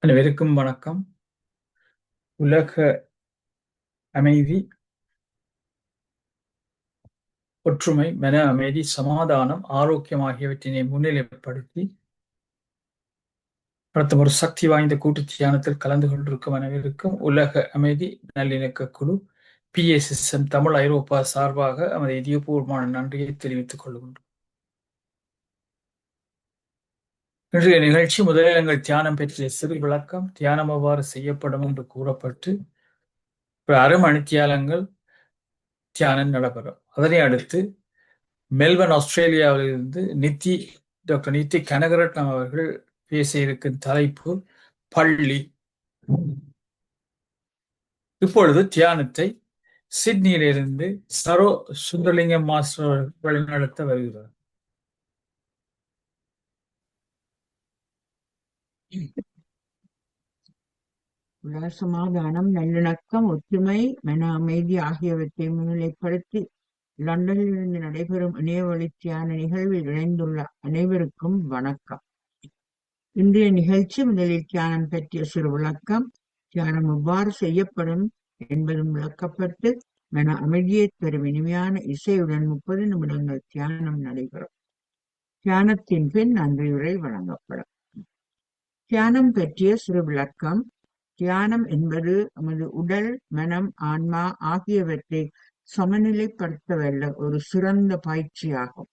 அனைவருக்கும் வணக்கம். உலக அமைதி, ஒற்றுமை, மன அமைதி, சமாதானம், ஆரோக்கியம் ஆகியவற்றினை முன்னிலைப்படுத்தி நடத்தும் ஒரு சக்தி வாய்ந்த கூட்டு தியானத்தில் கலந்து கொண்டிருக்கும் அனைவருக்கும் உலக அமைதி நல்லிணக்க குழு PSSM தமிழ் ஐரோப்பா சார்பாக நமது இதயபூர்வமான நன்றியை தெரிவித்துக் கொள்கின்றோம். இன்றைய நிகழ்ச்சி முதலில் எங்கள் தியானம் பற்றிய சிறு விளக்கம், தியானம் எவ்வாறு செய்யப்படும் என்று கூறப்பட்டு அரை மணித்தியாலங்கள் தியானம் நடைபெறும். அதனை அடுத்து மெல்பர்ன் ஆஸ்திரேலியாவிலிருந்து டாக்டர் நித்தி கனகரட்னம் அவர்கள் பேச இருக்கும் தலைப்பு பள்ளி. இப்பொழுது தியானத்தை சிட்னியிலிருந்து சரோ சுந்தரலிங்கம் மாஸ்டர் வழிநடத்த வருகிறார். உலக சமாதானம், நல்லிணக்கம், ஒற்றுமை, மன அமைதி ஆகியவற்றை முன்னிலைப்படுத்தி லண்டனில் இருந்து நடைபெறும் இணையவழி தியான நிகழ்வில் இணைந்துள்ள அனைவருக்கும் வணக்கம். இன்றைய நிகழ்ச்சி முதலில் தியானம் பற்றிய சிறு விளக்கம், தியானம் எவ்வாறு செய்யப்படும் என்பதும் விளக்கப்பட்டு மன அமைதியை தரும் இனிமையான இசையுடன் 30 நிமிடங்கள் தியானம் நடைபெறும். தியானத்தின் பின் நன்றியுரை வழங்கப்படும். தியானம் பற்றிய சிறு விளக்கம். தியானம் என்பது நமது உடல், மனம், ஆன்மா ஆகியவற்றை சமநிலைப்படுத்த வல்ல ஒரு சிறந்த பயிற்சியாகும்.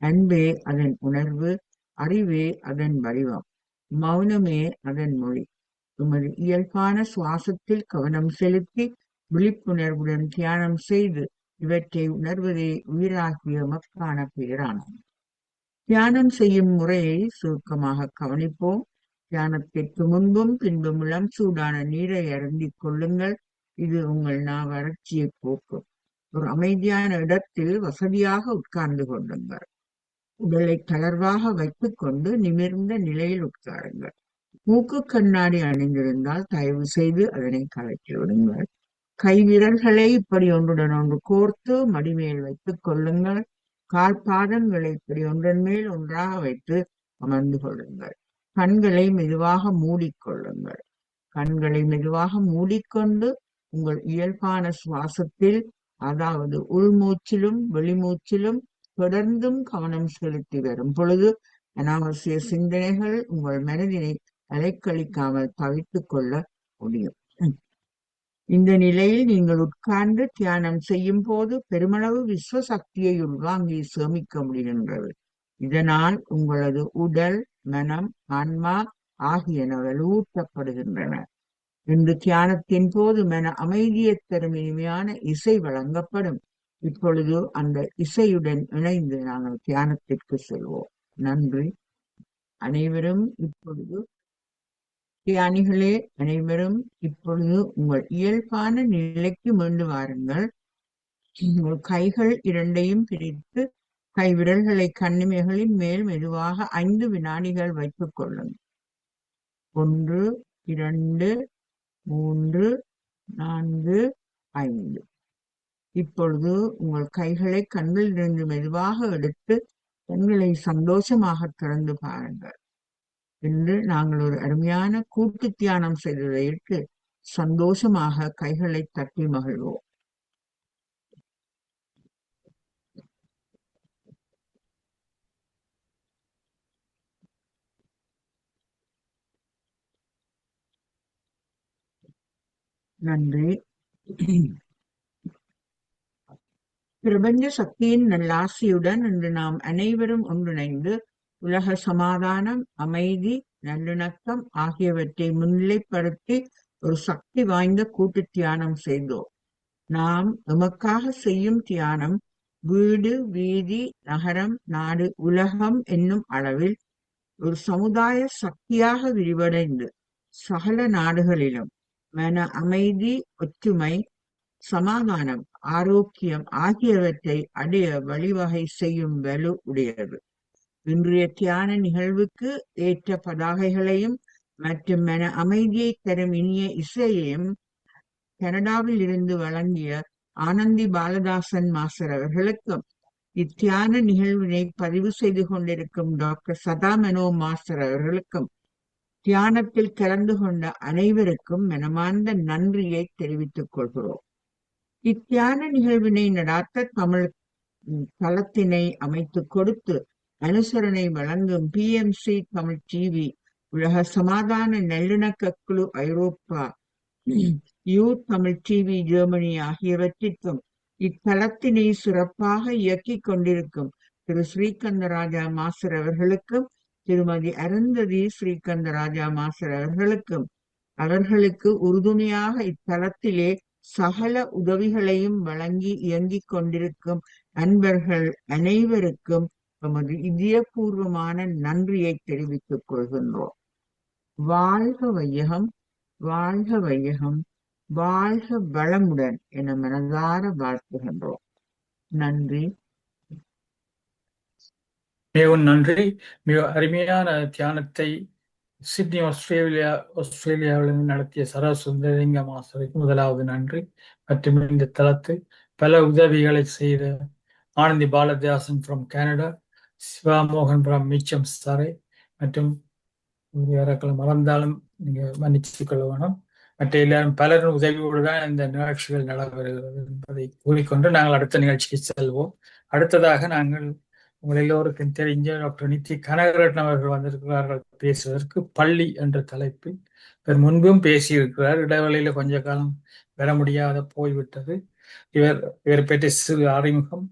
அன்பே அதன் உணர்வு, அறிவே அதன் வடிவம், மௌனமே அதன் மொழி. உமது இயல்பான சுவாசத்தில் கவனம் செலுத்தி விழிப்புணர்வுடன் தியானம் செய்து இவற்றை உணர்வதே உயிராகிய மக்கான பேரானது. தியானம் செய்யும் முறையை சுருக்கமாக கவனிப்போம். தியானத்திற்கு முன்பும் பின்பும் இளம் சூடான நீரை அருந்திக் கொள்ளுங்கள். இது உங்கள் வறட்சியை போக்கும். ஒரு அமைதியான இடத்தில் வசதியாக உட்கார்ந்து கொள்ளுங்கள். உடலை தளர்வாக வைத்துக் கொண்டு நிமிர்ந்த நிலையில் உட்காருங்கள். மூக்கு கண்ணாடி அணிந்திருந்தால் தயவு செய்து அதனை கழற்றி விடுங்கள். கை விரல்களை இப்படி ஒன்றுடன் ஒன்று கோர்த்து மடிமேல் வைத்துக் கொள்ளுங்கள். கால் பாதங்களை இப்படி ஒன்றன் மேல் ஒன்றாக வைத்து அமர்ந்து கொள்ளுங்கள். கண்களை மெதுவாக மூடிக்கொள்ளுங்கள். கண்களை மெதுவாக மூடிக்கொண்டு உங்கள் இயல்பான சுவாசத்தில், அதாவது உள்மூச்சிலும் வெளிமூச்சிலும் தொடர்ந்தும் கவனம் செலுத்தி வரும் பொழுது அனாவசிய சிந்தனைகள் உங்கள் மனதினை அலைக்கழிக்காமல் தவித்துக் கொள்ள முடியும். இந்த நிலையில் நீங்கள் உட்கார்ந்து தியானம் செய்யும் போது பெருமளவு விஸ்வசக்தியை உள்வாங்கி சேமிக்க முடிகின்றது. இதனால் உங்களது உடல், மனம், ஆன்மா ஆகியன வலுவூட்டப்படுகின்றன. இன்று தியானத்தின் போது மன அமைதியை தரும் இனிமையான இசை வழங்கப்படும். இப்பொழுது அந்த இசையுடன் இணைந்து நாங்கள் தியானத்திற்கு செல்வோம். நன்றி. அனைவரும் இப்பொழுது தியானிகளே, அனைவரும் இப்பொழுது உங்கள் இயல்பான நிலைக்கு மீண்டு வாருங்கள். உங்கள் கைகள் இரண்டையும் பிரித்து கை விரல்களை கண்ணிமைகளின் மேல் மெதுவாக 5 வினாடிகள் வைத்துக் கொள்ளுங்கள். 1, 2, 3, 4, 5. இப்பொழுது உங்கள் கைகளை கண்களிலிருந்து மெதுவாக எடுத்து கண்களை சந்தோஷமாக திறந்து பாருங்கள். இன்று நாங்கள் ஒரு அருமையான கூட்டு தியானம் செய்ததையிட்டு சந்தோஷமாக கைகளை தட்டி மகிழ்வோம். நன்றி. பிரபஞ்ச சக்தியின் நல்லாசியுடன் இன்று நாம் அனைவரும் ஒன்றிணைந்து உலக சமாதானம், அமைதி, நல்லிணக்கம் ஆகியவற்றை முன்னிலைப்படுத்தி ஒரு சக்தி வாய்ந்த கூட்டு தியானம் செய்தோம். நாம் எமக்காக செய்யும் தியானம் வீடு, வீதி, நகரம், நாடு, உலகம் என்னும் அளவில் ஒரு சமுதாய சக்தியாக விரிவடைந்து சகல நாடுகளிலும் மன அமைதி, ஒற்றுமை, சமாதானம், ஆரோக்கியம் ஆகியவற்றை அடைய வழிவகை செய்யும் வலு உடையது. இன்றைய தியான நிகழ்வுக்கு ஏற்ற பதாகைகளையும் மற்றும் மன அமைதியை தரும் இனிய இசையையும் கனடாவில் இருந்து வழங்கிய ஆனந்தி பாலதாசன் மாஸ்டர் அவர்களுக்கும், இத்தியான நிகழ்வினை பதிவு செய்து கொண்டிருக்கும் டாக்டர் சதா மனோ மாஸ்டர் அவர்களுக்கும் தியானத்தில் கலந்து கொண்ட அனைவருக்கும் மனமார்ந்த நன்றியை தெரிவித்துக் கொள்கிறோம். இத்தியான நிகழ்வினை நடாத்த தமிழ் தளத்தினை அமைத்துக் கொடுத்து அனுசரணை வழங்கும் PMC தமிழ் டிவி, உலக சமாதான நல்லிணக்க குழு ஐரோப்பா, யூத் தமிழ் டிவி ஜெர்மனி ஆகியவற்றிற்கும் இத்தளத்தினை சிறப்பாக இயக்கிக் கொண்டிருக்கும் திரு ஸ்ரீகந்தராஜா மாஸ்டர் அவர்களுக்கும் திருமதி அருந்ததி ஸ்ரீகந்தராஜா மாஸ்டர் அவர்களுக்கும் அவர்களுக்கு உறுதுணையாக இத்தலத்திலே சகல உதவிகளையும் வழங்கி இயங்கிக் கொண்டிருக்கும் அன்பர்கள் அனைவருக்கும் எமது இதயபூர்வமான நன்றியை தெரிவித்துக் கொள்கின்றோம். வாழ்க வையகம், வாழ்க வையகம், வாழ்க வளமுடன் என மனதார வாழ்த்துகின்றோம். நன்றி. மிகவும் நன்றி. மிக அருமையான தியானத்தை சிட்னி ஆஸ்திரேலியாவிலிருந்து நடத்திய சரசுந்தரலிங்க மாஸ்டருக்கு முதலாவது நன்றி. மற்றும் இந்த தளத்தில் பல உதவிகளை செய்த ஆனந்தி பாலதாசன் ஃப்ரம் கனடா, சிவாமோகன் ஃப்ரம் மிச்சம் சரை, மற்றும் யாராக்கள் மறந்தாலும் நீங்க மன்னித்துக் கொள்ள வேணும். மற்ற எல்லாரும் பலரும் உதவியோடு தான் இந்த நிகழ்ச்சிகள் நடைபெறுகிறது என்பதை கூறிக்கொண்டு நாங்கள் அடுத்த நிகழ்ச்சிக்கு செல்வோம். அடுத்ததாக நாங்கள் உங்கள் எல்லோருக்கும் தெரிஞ்ச டாக்டர் நித்தி கனகரட்னம் அவர்கள் வந்திருக்கிறார்கள் பேசுவதற்கு. பள்ளி என்ற தலைப்பில் இவர் முன்பும் பேசியிருக்கிறார். இடைவெளியில கொஞ்ச காலம் வர முடியாத போய்விட்டது. இவர் பற்றி சிறு அறிமுகம்.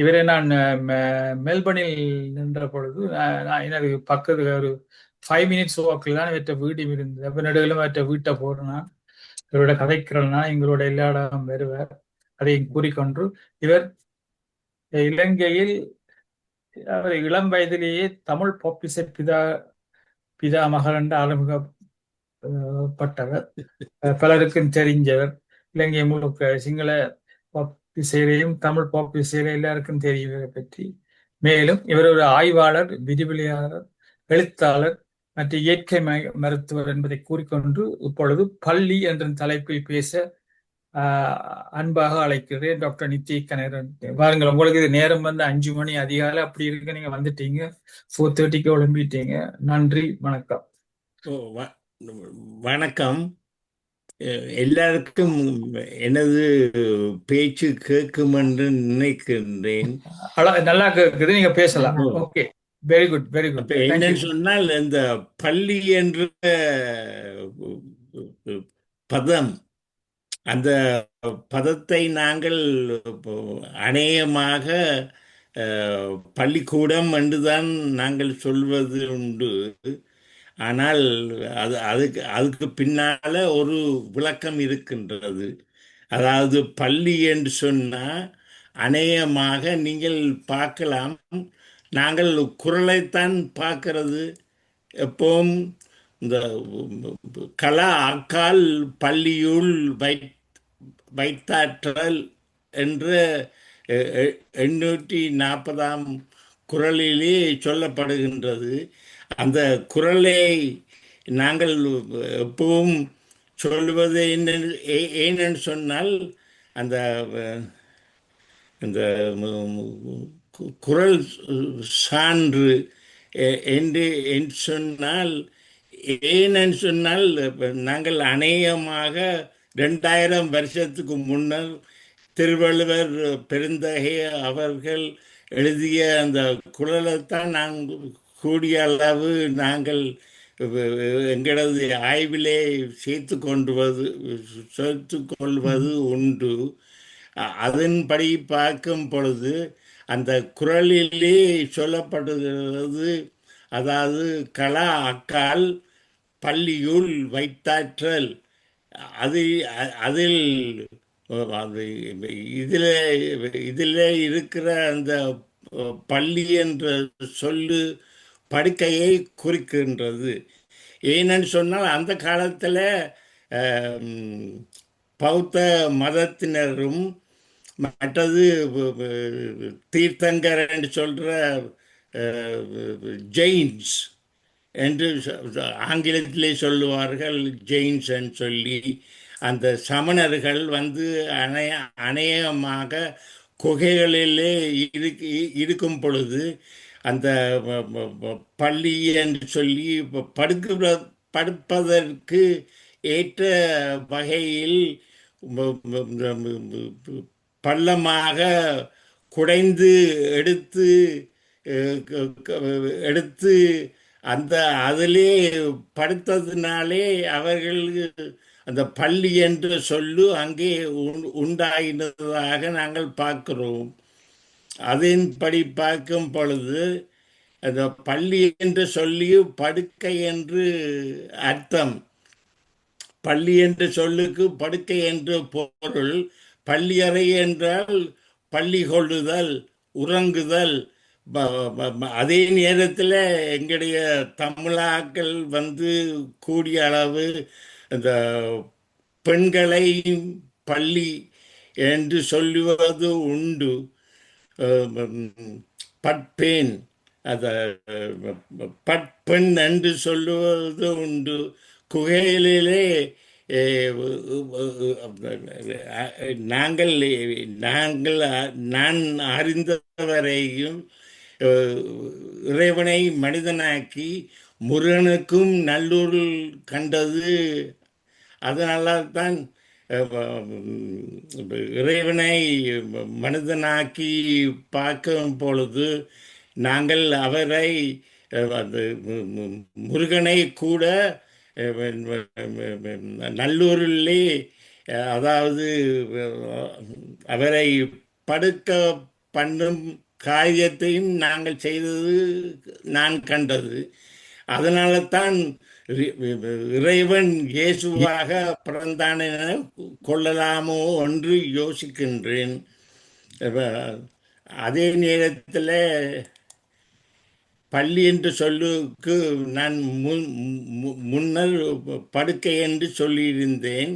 இவரை நான் மெல்பர்னில் நின்ற பொழுது எனக்கு பக்கத்துல ஒரு 5 minutes வாக்கில் தான் இவற்றை வீடு இருந்தது. அப்ப நடுவில் மற்ற வீட்டை போறேன்னா இவரோட கதைக்கிறனா எங்களோட எல்லா இடம் வருவார். அதையும் கூறிக்கொண்டு இவர் இலங்கையில் அவர் இளம் வயதிலேயே தமிழ் பாப்பிச பிதாமகர் என்று அறிமுகப்பட்டவர். பலருக்கும் தெரிஞ்சவர். இலங்கை முழுக்க சிங்கள பாப்பிசையிலையும் தமிழ் பாப்பிசையில எல்லாருக்கும் தெரியும் இவரை பற்றி. மேலும் இவர் ஒரு ஆய்வாளர், விரிவிலியாளர், எழுத்தாளர் மற்றும் இயற்கை மருத்துவர் என்பதை கூறிக்கொண்டு இப்பொழுது பள்ளி என்ற தலைப்பில் பேச அன்பாக அழைக்கிறேன் டாக்டர் நித்தி கனகரன். பாருங்கள், உங்களுக்கு இது நேரம் வந்து 5 மணி அதிகாலை அப்படி இருக்கு. நீங்க வந்துட்டீங்க, 4:30க்கு எழும்பிட்டீங்க. நன்றி, வணக்கம். வணக்கம். எல்லாருக்கும் எனது பேச்சு கேட்கும் என்று நினைக்கின்றேன். நல்லா கேக்குது, நீங்க பேசலாம். Okay, very good, very good. என்னன்னு சொன்னால், இந்த பள்ளி என்ற பதம், அந்த பதத்தை நாங்கள் அநேகமாக பள்ளிக்கூடம் என்றுதான் நாங்கள் சொல்வது உண்டு. ஆனால் அதுக்கு பின்னால ஒரு விளக்கம் இருக்கின்றது. அதாவது பள்ளி என்று சொன்னால் அநேகமாக நீங்கள் பார்க்கலாம், நாங்கள் குறளைத்தான் பார்க்கிறது. எப்பவும் இந்த கலா அக்கால் பள்ளியுள் வைத்தாற்றல் என்ற 840ஆம் குறளிலே சொல்லப்படுகின்றது. அந்த குறளை நாங்கள் எப்பவும் சொல்வது ஏனென்று சொன்னால், அந்த இந்த குறள் சான்று என்று சொன்னால், ஏனென்று சொன்னால் நாங்கள் அநேகமாக 2000 வருஷத்துக்கு முன்னர் திருவள்ளுவர் பெருந்தகை அவர்கள் எழுதிய அந்த குறளைத்தான் நாங்கள் கூடிய அளவு நாங்கள் எங்களது ஆய்விலே சேர்த்து கொள்வது உண்டு. அதன்படி பார்க்கும் பொழுது அந்த குறளிலே சொல்லப்படுகிறது, அதாவது கலா அக்கால் பள்ளியுள் வைத்தாற்றல். அதில் இதில் இருக்கிற அந்த பள்ளி என்ற சொல்லு படுக்கையை குறிக்கின்றது. ஏனென்று சொன்னால், அந்த காலத்தில் பௌத்த மதத்தினரும் மற்றது தீர்த்தங்கர் என்று சொல்கிற ஜெயின்ஸ் என்று ஆங்கிலத்திலே சொல்லுவார்கள், ஜெயின்ஸ் என்று சொல்லி, அந்த சமணர்கள் வந்து அநேகமாக குகைகளிலே இருக்கும் பொழுது அந்த பள்ளி என்று சொல்லி படுப்பதற்கு ஏற்ற வகையில் பள்ளமாக குடைந்து எடுத்து எடுத்து அந்த அதிலே படுத்ததினாலே அவர்களுக்கு அந்த பள்ளி என்ற சொல்லு அங்கே உண்டாயினதாக நாங்கள் பார்க்கிறோம். அதன்படி பார்க்கும் பொழுது அந்த பள்ளி என்று சொல்லி படுக்கை என்று அர்த்தம். பள்ளி என்ற சொல்லுக்கு படுக்கை என்று பொருள். பள்ளியறை என்றால் பள்ளி கொள்ளுதல், உறங்குதல். அதே நேரத்தில் எங்களுடைய தமிழாக்கள் வந்து கூடிய அளவு இந்த பெண்களை பள்ளி என்று சொல்லுவது உண்டு. பட்பேன் அத பட்பெண் என்று சொல்லுவது உண்டு. குகையிலே நாங்கள் நாங்கள் நான் அறிந்தவரையும் இறைவனை மனிதனாக்கி முருகனுக்கும் நல்லூரில் கண்டது. அதனால தான் இறைவனை மனிதனாக்கி பார்க்கும் பொழுது நாங்கள் அவரை முருகனை கூட நல்லூரிலே அதாவது அவரை படுக்க பண்ணும் காரியத்தையும் நாங்கள் செய்தது நான் கண்டது. அதனால தான் இறைவன் இயேசுவாக பிறந்தான் என கொள்ளலாமோ என்று யோசிக்கின்றேன். அதே நேரத்தில் பள்ளி என்று சொல்லுக்கு நான் முன்னர் படுக்கை என்று சொல்லியிருந்தேன்.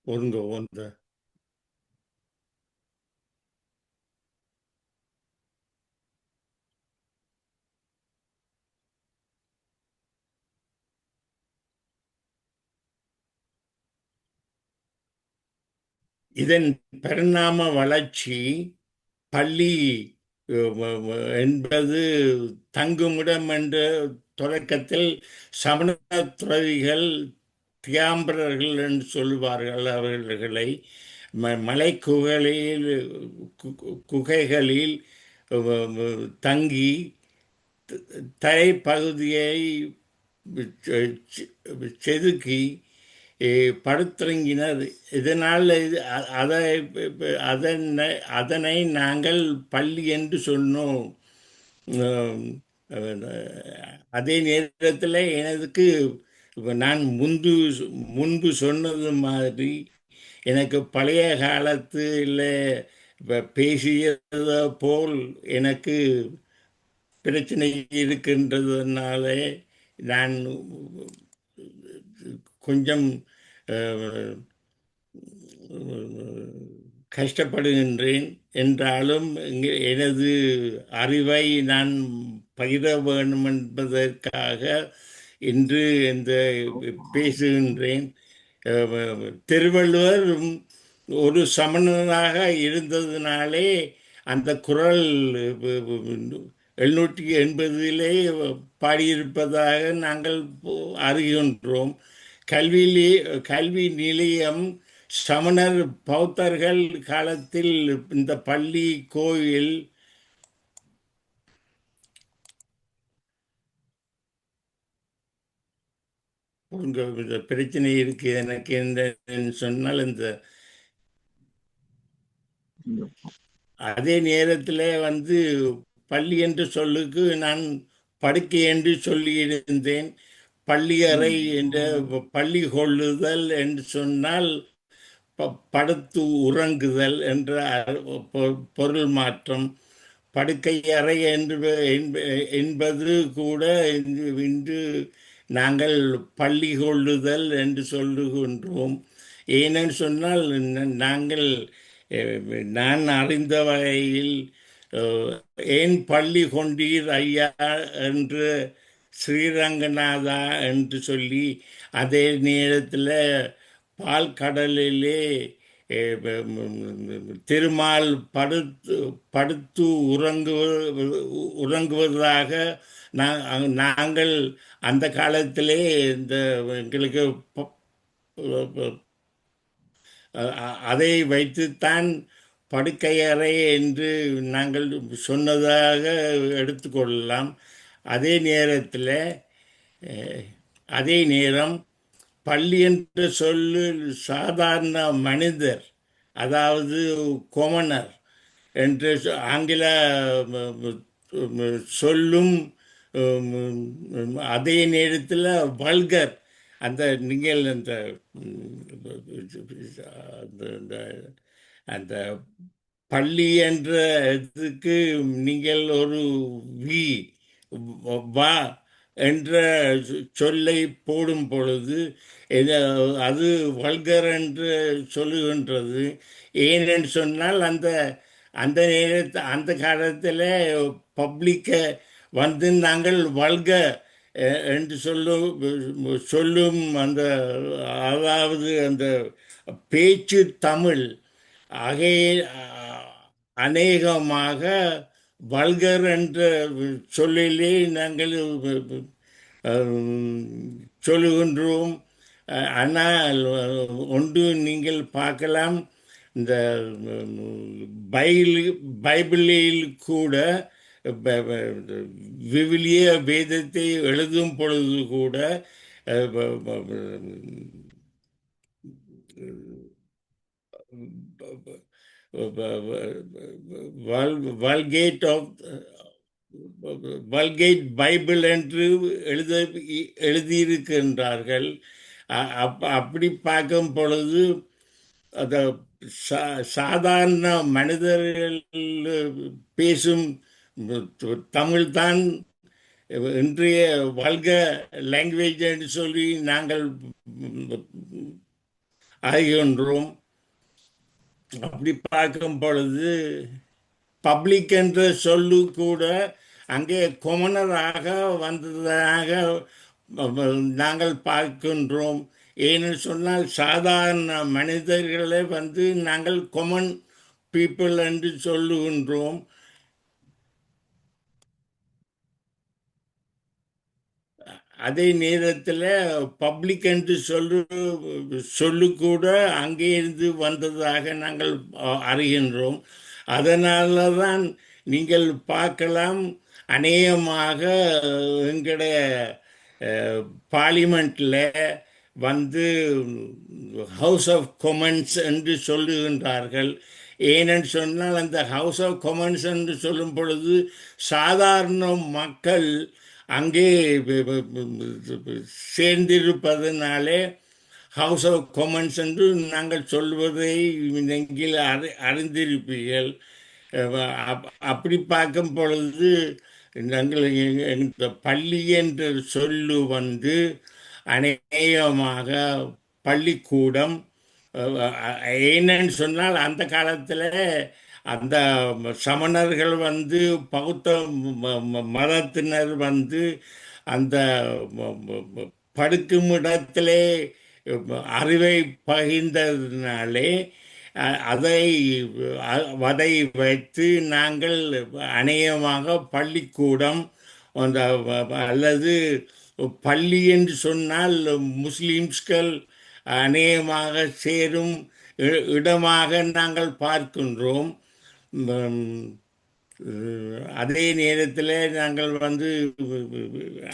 ஒருங்க ஒன்று இதன் பரிணாம வளர்ச்சி பள்ளி என்பது தங்குமிடம் என்ற தொடக்கத்தில் சமண துறவிகள் தியாம்பரர்கள் என்று சொல்வார்கள். அவர்களை மலை குகைகளில் தங்கி தரைப்பகுதியை செதுக்கி படுத்துறங்கினர். இதனால் அதனை நாங்கள் பள்ளி என்று சொன்னோம். அதே நேரத்தில் எனக்கு நான் முன்பு சொன்னது மாதிரி எனக்கு பழைய காலத்தில் பேசியது போல் எனக்கு பிரச்சனை இருக்கின்றதுனால நான் கொஞ்சம் கஷ்டப்படுகின்றேன். என்றாலும் எனது அறிவை நான் பகிர வேண்டும் என்பதற்காக இன்று இந்த பேசுகின்றேன். திருவள்ளுவர் ஒரு சமணனாக இருந்ததினாலே அந்த குறள் 780 பாடியிருப்பதாக நாங்கள் அறிகின்றோம். கல்வி நிலையம் சமணர் பௌத்தர்கள் காலத்தில் இந்த பள்ளி கோயில் இந்த பிரச்சனை இருக்கு எனக்கு என்று சொன்னால் இந்த அதே நேரத்தில் வந்து பள்ளி என்று சொல்லுக்கு நான் படுக்கை என்று சொல்லியிருந்தேன். பள்ளியறை என்ற பள்ளி கொள்ளுதல் என்று சொன்னால் படுத்து உறங்குதல் என்ற பொருள் மாற்றம். படுக்கை அறை என்பது கூட இன்று நாங்கள் பள்ளி கொள்ளுதல் என்று சொல்லுகின்றோம். ஏனென்று சொன்னால் நான் அறிந்த வகையில் ஏன் பள்ளி கொண்டீர் ஐயா என்று ஸ்ரீரங்கநாதா என்று சொல்லி அதே நேரத்தில் பால்கடலிலே திருமால் படுத்து உறங்குவதாக நாங்கள் அந்த காலத்திலே இந்த எங்களுக்கு அதை வைத்துத்தான் படுக்கையறை என்று நாங்கள் சொன்னதாக எடுத்துக்கொள்ளலாம். அதே நேரத்தில் அதே நேரம் பள்ளி என்ற சொல்லு சாதாரண மனிதர், அதாவது கொமனர் என்று ஆங்கில சொல்லும். அதே நேரத்தில் வல்கர், அந்த நீங்கள் அந்த அந்த பள்ளி என்ற இதுக்கு நீங்கள் ஒரு வி வா என்ற சொல்லை போடும் பொழுது அது வல்கர் என்று சொல்லுகின்றது. ஏனென்று சொன்னால் அந்த அந்த அந்த காலத்தில் பப்ளிக்க வந்து நாங்கள் என்று சொல்லும் அந்த, அதாவது அந்த பேச்சு தமிழ் ஆகே அநேகமாக வல்கர் என்ற சொல்லிலே நாங்கள் சொல்லுகின்றோம். ஆனால் ஒன்று நீங்கள் பார்க்கலாம், இந்த பைபிளில் கூட விவிலிய வேதத்தை எழுதும் பொழுது கூட வல்கேட் ஆஃப் வல்கேட் பைபிள் என்று எழுதியிருக்கின்றார்கள். அப்படி பார்க்கும் பொழுது அந்த சாதாரண மனிதர்கள் பேசும் தமிழ்தான் இன்றைய வல்க லாங்குவேஜ் என்று சொல்லி நாங்கள் அறிகின்றோம். அப்படி பார்க்கும் பொழுது பப்ளிக் என்ற சொல்லு கூட அங்கே கொமனராக வந்ததாக நாங்கள் பார்க்கின்றோம். ஏன்னு சொன்னால் சாதாரண மனிதர்களை வந்து நாங்கள் கொமன் பீப்புள் என்று சொல்லுகின்றோம். அதே நேரத்தில் பப்ளிக் என்று சொல்லு கூட அங்கே இருந்து வந்ததாக நாங்கள் அறிகின்றோம். அதனால தான் நீங்கள் பார்க்கலாம், அநேகமாக எங்களுடைய பார்லிமெண்ட்டில் வந்து ஹவுஸ் ஆஃப் கொமன்ஸ் என்று சொல்லுகின்றார்கள். ஏனென்று சொன்னால் அந்த ஹவுஸ் ஆஃப் கொமன்ஸ் என்று சொல்லும் பொழுது சாதாரண மக்கள் அங்கே சேர்ந்திருப்பதனாலே ஹவுஸ் ஆஃப் கொமன்ஸ் என்று நாங்கள் சொல்வதை நீங்கள் அறிந்திருப்பீர்கள். அப்படி பார்க்கும் பொழுது நாங்கள் இந்த பள்ளி என்ற சொல்லு வந்து அநேகமாக பள்ளிக்கூடம். ஏனென்னு சொன்னால் அந்த காலத்தில் அந்த சமணர்கள் வந்து பௌத்த மதத்தினர் வந்து அந்த படுக்கும் இடத்திலே அறிவை பகிர்ந்ததினாலே அதை வைத்து நாங்கள் அநேகமாக பள்ளிக்கூடம் அல்லது பள்ளி என்று சொன்னால் முஸ்லிம்ஸ்கள் அநேகமாக சேரும் இடமாக நாங்கள் பார்க்கின்றோம். அதே நேரத்தில் நாங்கள் வந்து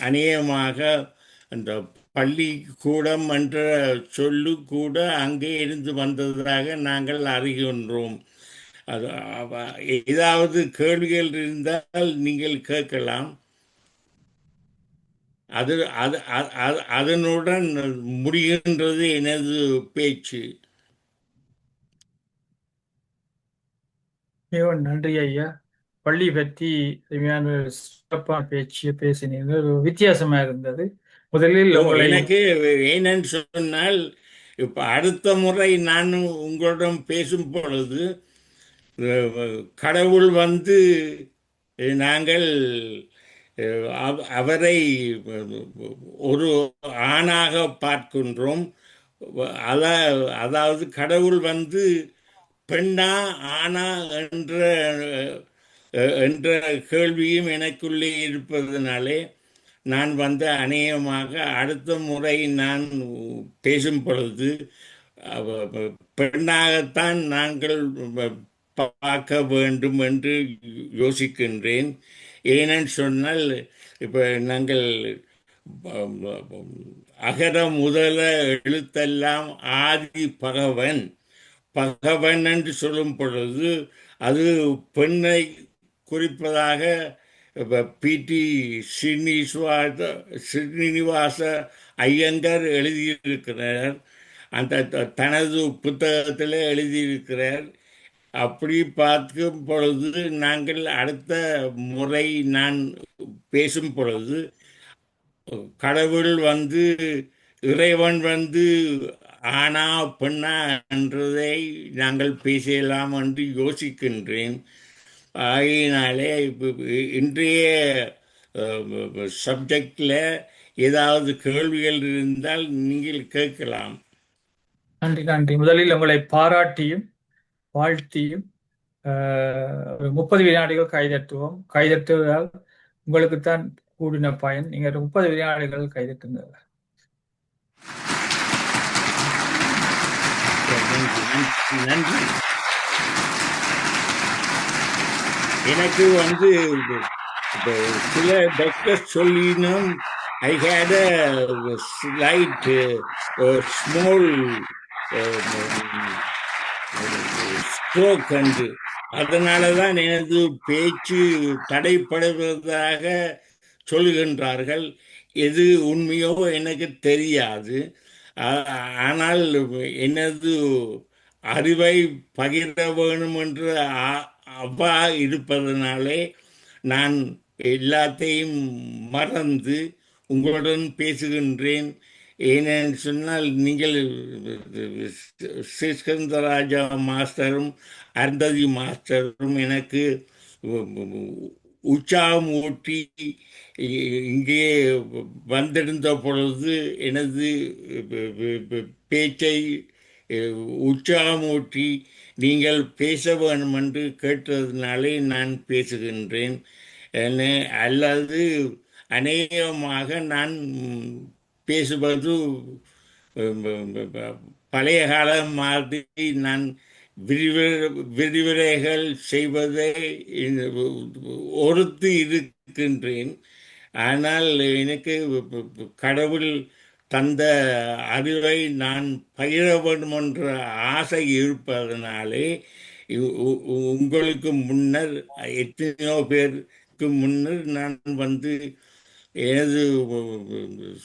அநேகமாக அந்த பள்ளிக்கூடம் என்ற சொல்லு கூட அங்கே இருந்து வந்ததாக நாங்கள் அறிகின்றோம். அது ஏதாவது கேள்விகள் இருந்தால் நீங்கள் கேட்கலாம். அதனுடன் முடிகின்றது எனது பேச்சு. நன்றி ஐயா. பள்ளி பற்றி சிறப்பான பேச்சு பேசினீர்கள், வித்தியாசமா இருந்தது. முதலில் எனக்கு ஏனென்று சொன்னால், இப்ப அடுத்த முறை நான் உங்களிடம் பேசும் பொழுது கடவுள் வந்து நாங்கள் அவரை ஒரு ஆணாக பார்க்கின்றோம். அதாவது கடவுள் வந்து பெண்ணா ஆணா என்ற கேள்வியும் எனக்குள்ளே இருப்பதனாலே நான் வந்து அநேகமாக அடுத்த முறை நான் பேசும் பொழுது பெண்ணாகத்தான் நாங்கள் பார்க்க வேண்டும் என்று யோசிக்கின்றேன். ஏனென்று சொன்னால் இப்போ நாங்கள் அகர முதல எழுத்தெல்லாம் ஆதி பகவன் பகவன் என்று சொல்லும் பொழுது அது பெண்ணை குறிப்பதாக பிடி ஸ்ரீனிவாச ஐயங்கர் எழுதியிருக்கிறார். அந்த தனது புத்தகத்தில் எழுதியிருக்கிறார். அப்படி பார்க்கும் பொழுது நாங்கள் அடுத்த முறை நான் பேசும் பொழுது கடவுள் வந்து இறைவன் வந்து ஆனா பெண்ணா என்றதை நாங்கள் பேசலாம் என்று யோசிக்கின்றேன். ஆகையினாலே இன்றைய சப்ஜெக்டில் ஏதாவது கேள்விகள் இருந்தால் நீங்கள் கேட்கலாம். நன்றி நன்றி. முதலில் உங்களை பாராட்டியும் வாழ்த்தியும் ஒரு 30 வினாடிகள் கைதட்டுவோம். கைதட்டுவதால் உங்களுக்குத்தான் கூடின பயன். நீங்க 30 வினாடிகள் கைதட்டுங்க. நன்றி. எனக்கு வந்து சில டாக்டர் சொல்லினும் I had a slight small stroke and அதனால தான் எனது பேச்சு தடைப்படுவதாக சொல்கின்றார்கள். எது உண்மையோ எனக்கு தெரியாது. ஆனால் எனது அறிவை பகிர வேணும் என்று அவ்வா இருப்பதனாலே நான் எல்லாத்தையும் மறந்து உங்களுடன் பேசுகின்றேன். ஏனென்று சொன்னால் நீங்கள் ஸ்ரீஸ்கந்தராஜா மாஸ்டரும் அருந்ததி மாஸ்டரும் எனக்கு உற்சாகம் ஊட்டி இங்கே வந்திருந்த பொழுது எனது பேச்சை உற்சாகமூட்டி நீங்கள் பேச வேண்டும் என்று கேட்டதினாலே நான் பேசுகின்றேன். அல்லது அநேகமாக நான் பேசுவது பழைய காலம் மாதிரி நான் விரிவுரைகள் செய்வதை ஒருத்து இருக்கின்றேன். ஆனால் எனக்கு கடவுள் தந்த அறிவை நான் பகிர வேண்டும் என்ற ஆசை இருப்பதனாலே உங்களுக்கு முன்னர் எத்தனையோ பேருக்கு முன்னர் நான் வந்து எனது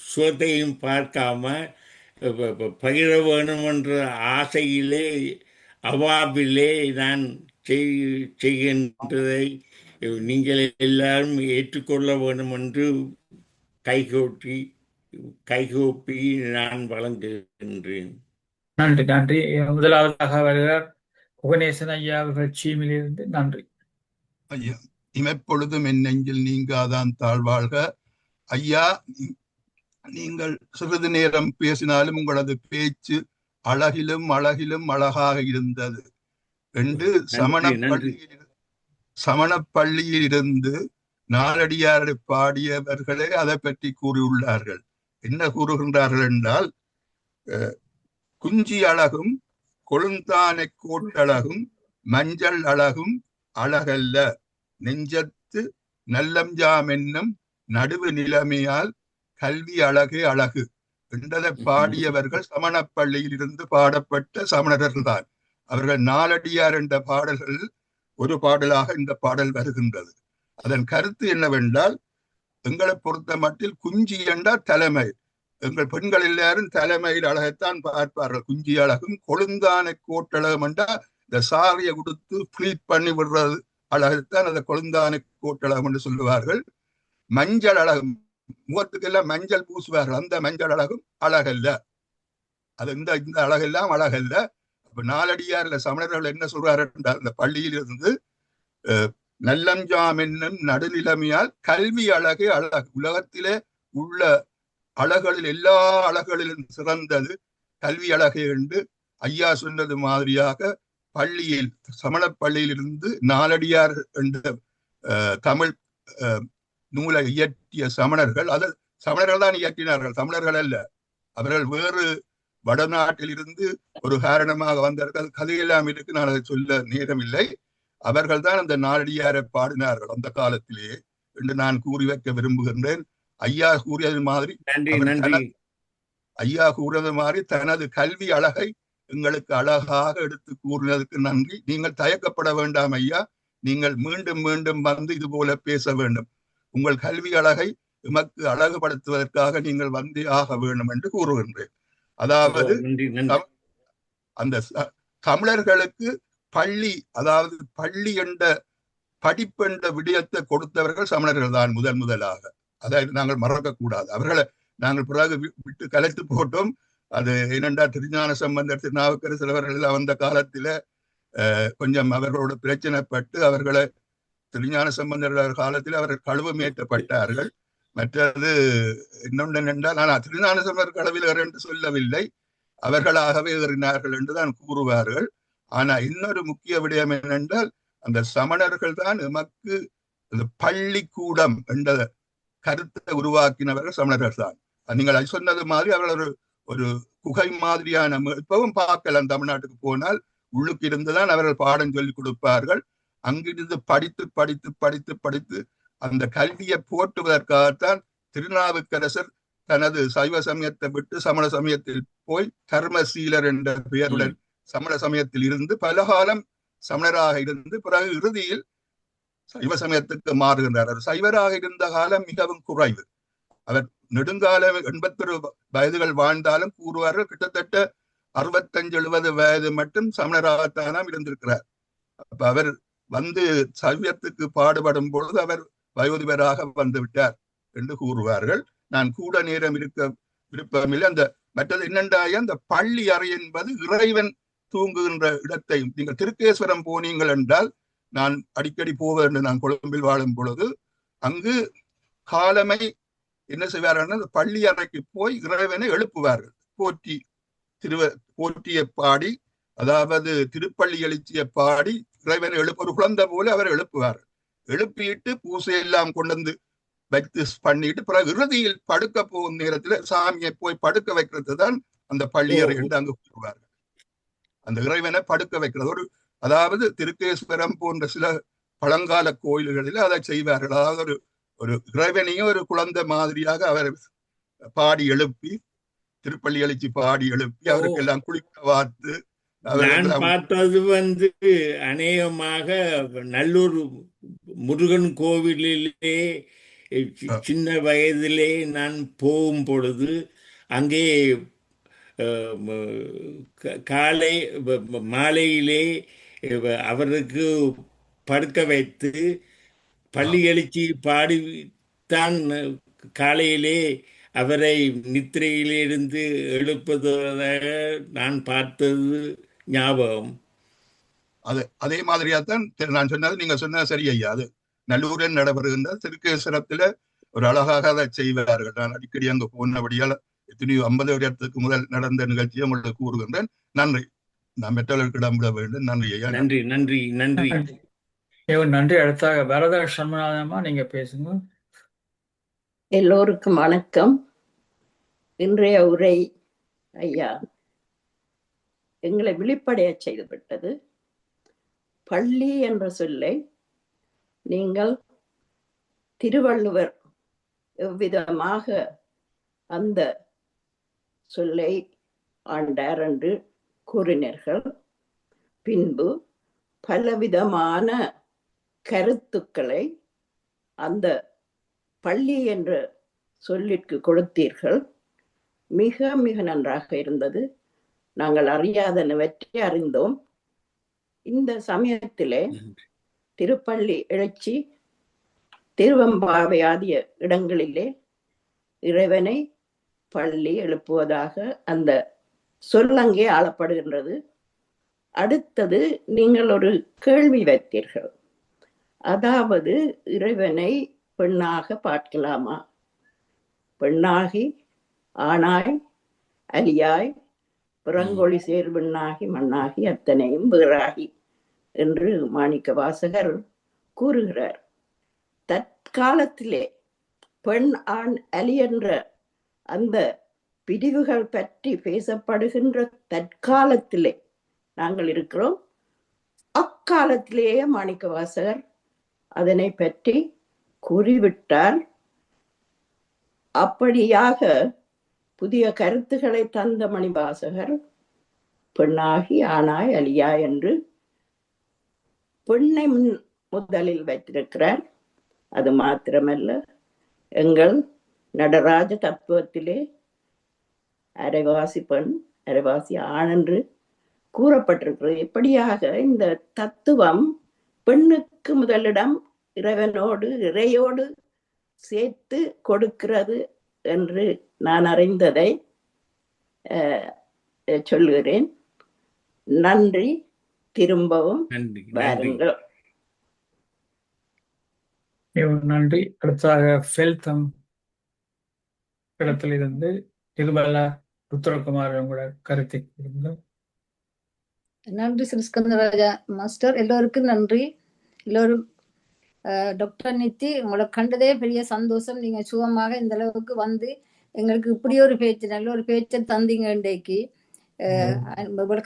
சுகத்தையும் பார்க்காம பகிர வேண்டும் என்ற ஆசையிலே அவாபிலே நான் செய்கின்றதை நீங்கள் எல்லாரும் ஏற்றுக்கொள்ள வேண்டும் என்று கைகூப்பி நான் வழங்குகின்றேன். நன்றி நன்றி. முதலாவதாக வருகிறார் புகனேசன் ஐயா அவர்கள் சீமிலிருந்து. நன்றி ஐயா. இமைப்பொழுதும் என் நெஞ்சில் நீங்காதான் தாழ்வாழ்க. ஐயா, நீங்கள் சிறிது நேரம் பேசினாலும் உங்களது பேச்சு அழகிலும் அழகிலும் அழகாக இருந்தது என்று சமணப்பள்ளியில் இருந்து நாலடியாரை பாடியவர்களே அதை பற்றி கூறியுள்ளார்கள். என்ன கூறுகின்றார்கள் என்றால், குஞ்சி அழகும் கொழுந்தானை கோட்டழகும் மஞ்சள் அழகும் அழகல்ல, நெஞ்சத்து நல்லம்ஜாம் என்னும் நடுவு நிலைமையால் கல்வி அழகே அழகு என்றதை பாடியவர்கள் சமணப்பள்ளியில் இருந்து பாடப்பட்ட சமணர்கள் தான். அவர்கள் நாலடியார் என்ற பாடல்கள் ஒரு பாடலாக இந்த பாடல் வருகின்றது. அதன் கருத்து என்னவென்றால், எங்களை பொறுத்த மட்டில் குஞ்சி என்றால் தலைமை. எங்கள் பெண்கள் எல்லாரும் தலைமையில் அழகைத்தான் பார்ப்பார்கள். குஞ்சி அழகும் கொழுந்தானை கோட்டழகும் என்றால் இந்த சாரியை கொடுத்து ஃபிளீட் பண்ணி விடுறது அழகைத்தான் அந்த கொழுந்தானை கோட்டழகம் என்று சொல்லுவார்கள். மஞ்சள் அழகும், முகத்துக்கெல்லாம் மஞ்சள் பூசுவார்கள், அந்த மஞ்சள் அழகும் அழகல்ல. அது இந்த அழகெல்லாம் அழகல்ல. அப்ப நாலடியார்ல சமணர்கள் என்ன சொல்றாரு என்றால், இந்த பள்ளியில் இருந்து நல்லஞ்சாம் என்னும் நடுநிலைமையால் கல்வி அழகே அழகு. உலகத்திலே உள்ள அழகுகளில் எல்லா அழகுகளிலும் சிறந்தது கல்வி அழகே என்று ஐயா சொன்னது மாதிரியாக பள்ளியில் சமண பள்ளியிலிருந்து நாலடியார் என்ற தமிழ் நூலை இயற்றிய சமணர்கள், அது சமணர்கள் தான் இயற்றினார்கள், தமிழர்கள் அல்ல. அவர்கள் வேறு வடநாட்டில் இருந்து ஒரு காரணமாக வந்தார்கள். கதையெல்லாம் இருக்கு, நான் அதை சொல்ல நேரமில்லை. அவர்கள் தான் அந்த நாலடியாரை பாடினார்கள் அந்த காலத்திலேயே என்று நான் கூறி வைக்க விரும்புகின்றேன். ஐயா கூறியது மாதிரி தனது கல்வி அழகை எங்களுக்கு அழகாக எடுத்து கூறினதுக்கு நன்றி. நீங்கள் தயக்கப்பட வேண்டாம் ஐயா, நீங்கள் மீண்டும் மீண்டும் வந்து இது போல பேச வேண்டும். உங்கள் கல்வி அழகை எமக்கு அழகுபடுத்துவதற்காக நீங்கள் வந்தே ஆக வேண்டும் என்று கூறுகின்றேன். அதாவது அந்த தமிழர்களுக்கு பள்ளி, அதாவது பள்ளி என்ற படிப்பு என்ற விடயத்தை கொடுத்தவர்கள் சமணர்கள் தான் முதலாக. அதை நாங்கள் மறக்கக்கூடாது. அவர்களை நாங்கள் பிறகு விட்டு கலைத்து போட்டோம். அது என்னென்றா திருஞான சம்பந்தர், திருநாவுக்கரசர் அவர்கள் அந்த காலத்தில கொஞ்சம் அவர்களோட பிரச்சனைப்பட்டு அவர்களை திருஞான சம்பந்தர் காலத்தில் அவர்கள் கழுவமேற்றப்பட்டார்கள். மற்றது இன்னொன்று என்றால், நான் திருஞான சம்பந்தர் கழுவிலர் என்று சொல்லவில்லை, அவர்களாகவே ஏறினார்கள் என்றுதான் கூறுவார்கள். ஆனா இன்னொரு முக்கிய விடயம் என்னென்றால், அந்த சமணர்கள் தான் எமக்கு பள்ளிக்கூடம் என்ற கருத்தை உருவாக்கினவர்கள் சமணர்கள் தான். நீங்கள் சொன்னது மாதிரி அவர்கள் ஒரு குகை மாதிரியான, இப்பவும் பார்க்கலாம் தமிழ்நாட்டுக்கு போனால் உள்ளுக்கு இருந்துதான் அவர்கள் பாடம் சொல்லிக் கொடுப்பார்கள். அங்கிருந்து படித்து படித்து படித்து படித்து அந்த கல்வியை போற்றுவதற்காகத்தான் திருநாவுக்கரசர் தனது சைவ சமயத்தை விட்டு சமண சமயத்தில் போய் தர்மசீலர் என்ற பெயருடன் சமண சமயத்தில் இருந்து பல காலம் சமணராக இருந்து பிறகு இறுதியில் சைவ சமயத்துக்கு மாறுகின்றார். அவர் சைவராக இருந்த காலம் மிகவும் குறைவு. அவர் நெடுங்கால 81 வயதுகள் வாழ்ந்தாலும் கூறுவார்கள் கிட்டத்தட்ட 65-70 வயது மட்டும் சமணராகத்தானாம் இருந்திருக்கிறார். அப்ப அவர் வந்து சைவத்துக்கு பாடுபடும் பொழுது அவர் வயோதிபராக வந்து விட்டார் என்று கூறுவார்கள். நான் கூட நேரம் இருக்க விருப்பமில்லை. அந்த மற்றது என்னென்றாய அந்த பள்ளி அறை என்பது இறைவன் தூங்குகின்ற இடத்தை, நீங்கள் திருக்கேஸ்வரம் போனீங்கள் என்றால், நான் அடிக்கடி போவேன் என்று நான் கொழும்பில் வாழும் பொழுது அங்கு காலமை என்ன செய்வார்கள், அந்த பள்ளி அறைக்கு போய் இறைவனை எழுப்புவார்கள். போற்றிய பாடி, அதாவது திருப்பள்ளி எழுச்சிய பாடி இறைவனை ஒரு குழந்தை போல அவர் எழுப்புவார்கள். எழுப்பிட்டு பூசையெல்லாம் கொண்டு வந்து வைத்து பண்ணிட்டு பிறகு இறுதியில் படுக்க போகும் நேரத்தில் சாமியை போய் படுக்க வைக்கிறது தான் அந்த பள்ளியறை என்று அங்கு கூறுவார்கள். அந்த இறைவனை படுக்க வைக்கிறது ஒரு, அதாவது திருக்கேஸ்வரம் போன்ற சில பழங்கால கோயில்களில் அதை செய்வார்கள். அதாவது ஒரு இறைவனையும் ஒரு குழந்தை மாதிரியாக அவர் பாடி எழுப்பி, திருப்பள்ளி எழுச்சி பாடி எழுப்பி அவருக்கு எல்லாம் குளிக்க வார்த்து. நான் பார்த்தது அநேகமாக நல்லூர் முருகன் கோவிலிலே சின்ன வயதிலே நான் போகும் பொழுது அங்கே காலை மாலையிலே அவருக்கு படுக்க வைத்து பள்ளி எழுச்சி பாடித்தான் காலையிலே அவரை நித்திரையிலிருந்து எழுப்பதாக நான் பார்த்தது ஞாபகம். அதே மாதிரியாத்தான் நான் சொன்னது, நீங்க சொன்னது சரி ஐயா. அது நல்லூரில் நடைபெறுகின்ற திருக்கேஸ்வரத்துல ஒரு அழகாக அதை செய்வார்கள். நான் அடிக்கடி அங்கு போனபடியால் எத்தனையோ 50 வருடத்துக்கு முதல் நடந்த நிகழ்ச்சியை உங்களுக்கு கூறுகின்றேன். நன்றி. நான் மற்றவர்களிடம் விட வேண்டும். நன்றி ஐயா. நன்றி நன்றி நன்றி நன்றி. அடுத்தாக வரதா சண்முகநாதம்மா, நீங்க பேசுங்க. எல்லோருக்கும் வணக்கம். இன்றைய உரை ஐயா எங்களை விழிப்படைய செய்துவிட்டது. பள்ளி என்ற சொல்லை நீங்கள் திருவள்ளுவர் எவ்விதமாக அந்த சொல்லை ஆண்டார் என்று கூறினீர்கள். பின்பு பலவிதமான கருத்துக்களை அந்த பள்ளி என்ற சொல்லிற்கு கொடுத்தீர்கள். மிக மிக நன்றாக இருந்தது. நாங்கள் அறியாதனவற்றை அறிந்தோம். இந்த சமயத்திலே திருப்பள்ளி எழுச்சி, திருவெம்பாவை ஆகிய இடங்களிலே இறைவனை பள்ளி எழுப்புவதாக அந்த சொல்லங்கே ஆளப்படுகின்றது. அடுத்தது நீங்கள் ஒரு கேள்வி வைத்தீர்கள். அதாவது இறைவனை பெண்ணாக பார்க்கலாமா? பெண்ணாகி ஆணாய் அலியாய் பிறங்கொழி சேர் பெண்ணாகி மண்ணாகி அத்தனையும் வேறாகி என்று மாணிக்க வாசகர் கூறுகிறார். தற்காலத்திலே பெண் ஆண் அலி என்ற அந்த பிரிவுகள் பற்றி பேசப்படுகின்ற தற்காலத்திலே நாங்கள் இருக்கிறோம். அக்காலத்திலேயே மாணிக்க வாசகர் அதனை பற்றி கூறிவிட்டார். அப்படியாக புதிய கருத்துக்களை தந்த மணிவாசகர் பெண்ணாகி ஆணாய் அலியாய் என்று பெண்ணை முதலில் வைத்திருக்கிறார். அது மாத்திரமல்ல, எங்கள் நடராஜ தத்துவத்திலே அரைவாசி பெண் அரைவாசி ஆண் என்று கூறப்பட்டிருக்கிறது. எப்படியாக இந்த தத்துவம் பெண்ணுக்கு முதலிடம் இறைவனோடு இறையோடு சேர்த்து கொடுக்கிறது என்று நான் அறிந்ததை சொல்லுகிறேன். நன்றி. திரும்பவும் பாருங்கள். நன்றி. அடுத்ததாக ஃபெல்தம் இடத்திலிருந்து திருமலா ருத்ரகுமார் உங்களோட கருத்தை கூறுங்கள். நன்றி ஸ்கந்தராஜா மாஸ்டர். எல்லோருக்கும் நன்றி. எல்லோரும் டாக்டர் நித்தி, உங்களை கண்டதே பெரிய சந்தோஷம். நீங்க சுகமாக இந்த அளவுக்கு வந்து எங்களுக்கு இப்படி ஒரு பேச்சு, நல்ல ஒரு பேச்சை தந்தீங்க. இன்றைக்கு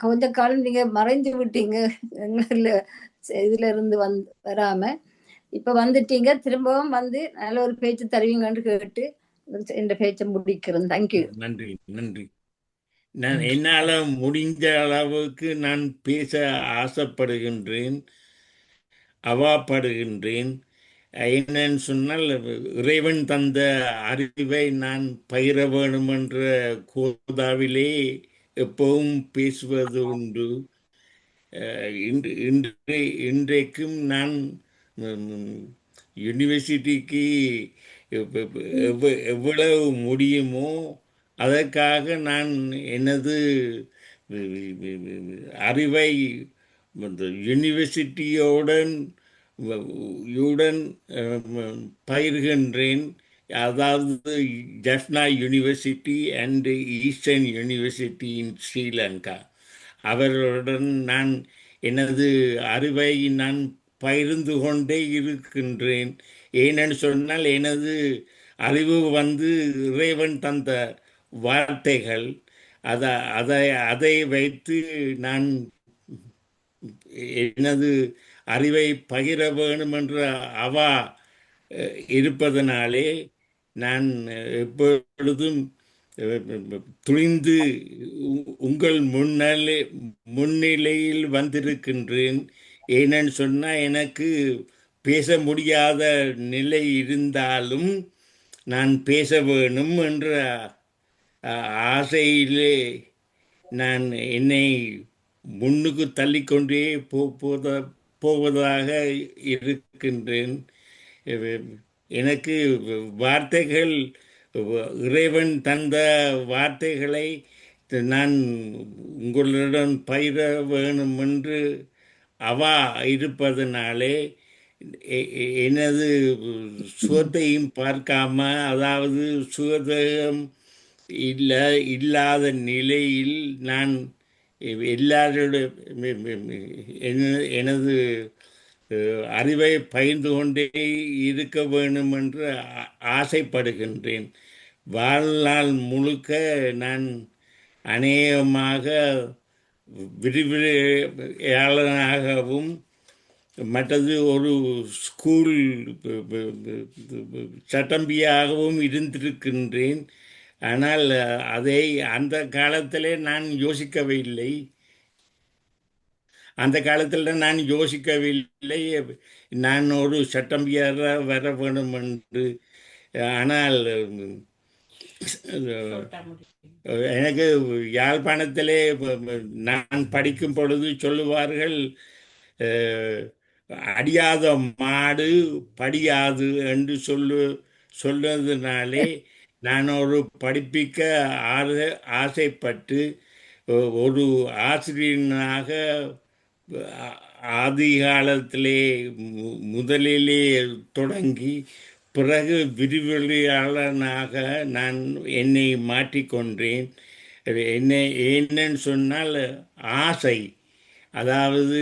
கொஞ்ச காலம் நீங்க மறைந்து விட்டீங்க எங்கள இதுல இருந்து வராம, இப்ப வந்துட்டீங்க. திரும்பவும் வந்து நல்ல ஒரு பேச்சு தருவீங்கன்னு கேட்டு இந்த பேச்சை முடிக்கிறேன். தேங்க்யூ. நன்றி. நன்றி. நான் என்னால முடிந்த அளவுக்கு நான் பேச ஆசைப்படுகின்றேன், அவாப்படுகின்றேன். என்னன்னு சொன்னால், இறைவன் தந்த அறிவை நான் பகிர வேணும் என்ற கோதாவிலே எப்பவும் பேசுவது உண்டு. இன்றைக்கும் நான் யூனிவர்சிட்டிக்கு எவ்வளவு முடியுமோ அதற்காக நான் எனது அறிவை யூனிவர்சிட்டியுடன் பயிர்கின்றேன். அதாவது Jaffna university and eastern university in Sri Lanka, அவர்களுடன் நான் எனது அறிவை நான் பகிர்ந்து கொண்டே இருக்கின்றேன். ஏனென்று சொன்னால், எனது அறிவு இறைவன் தந்த வார்த்தைகள். அதை வைத்து நான் எனது அறிவை பகிர வேணும் என்ற அவா இருப்பதனாலே நான் எப்பொழுதும் துணிந்து உங்கள் முன்னிலையில் வந்திருக்கின்றேன். ஏனென்னு சொன்னால், எனக்கு பேச முடியாத நிலை இருந்தாலும் நான் பேச வேணும் என்ற ஆசையிலே நான் என்னை முன்னுக்கு தள்ளிக்கொண்டே போவதாக இருக்கின்றேன். எனக்கு வார்த்தைகள், இறைவன் தந்த வார்த்தைகளை நான் உங்களுடன் பயிர வேணும் என்று அவா இருப்பதனாலே எனது சுகத்தையும் பார்க்காம, அதாவது சுகதம் இல்லாத நிலையில் நான் எல்லாருடைய எனது அறிவை பகிர்ந்து கொண்டே இருக்க வேண்டும் என்று ஆசைப்படுகின்றேன். வாழ்நாள் முழுக்க நான் அநேகமாக விரிவுரையாளனாகவும் மற்றது ஒரு ஸ்கூல் சட்டம்பியாகவும் இருந்திருக்கின்றேன். ஆனால் அதை அந்த காலத்திலே நான் யோசிக்கவில்லை. நான் ஒரு சட்டம்பியாக வர வேண்டும் என்று. ஆனால் எனக்கு யாழ்ப்பாணத்திலே நான் படிக்கும் பொழுது சொல்லுவார்கள், அடியாத மாடு படியாது என்று சொன்னதுனாலே நான் ஒரு படிப்பிக்க ஆசைப்பட்டு ஒரு ஆசிரியனாக ஆதி காலத்திலே முதலிலே தொடங்கி பிறகு விரிவெளியாளனாக நான் என்னை மாற்றிக்கொண்டேன். என்னன்னு சொன்னால் ஆசை, அதாவது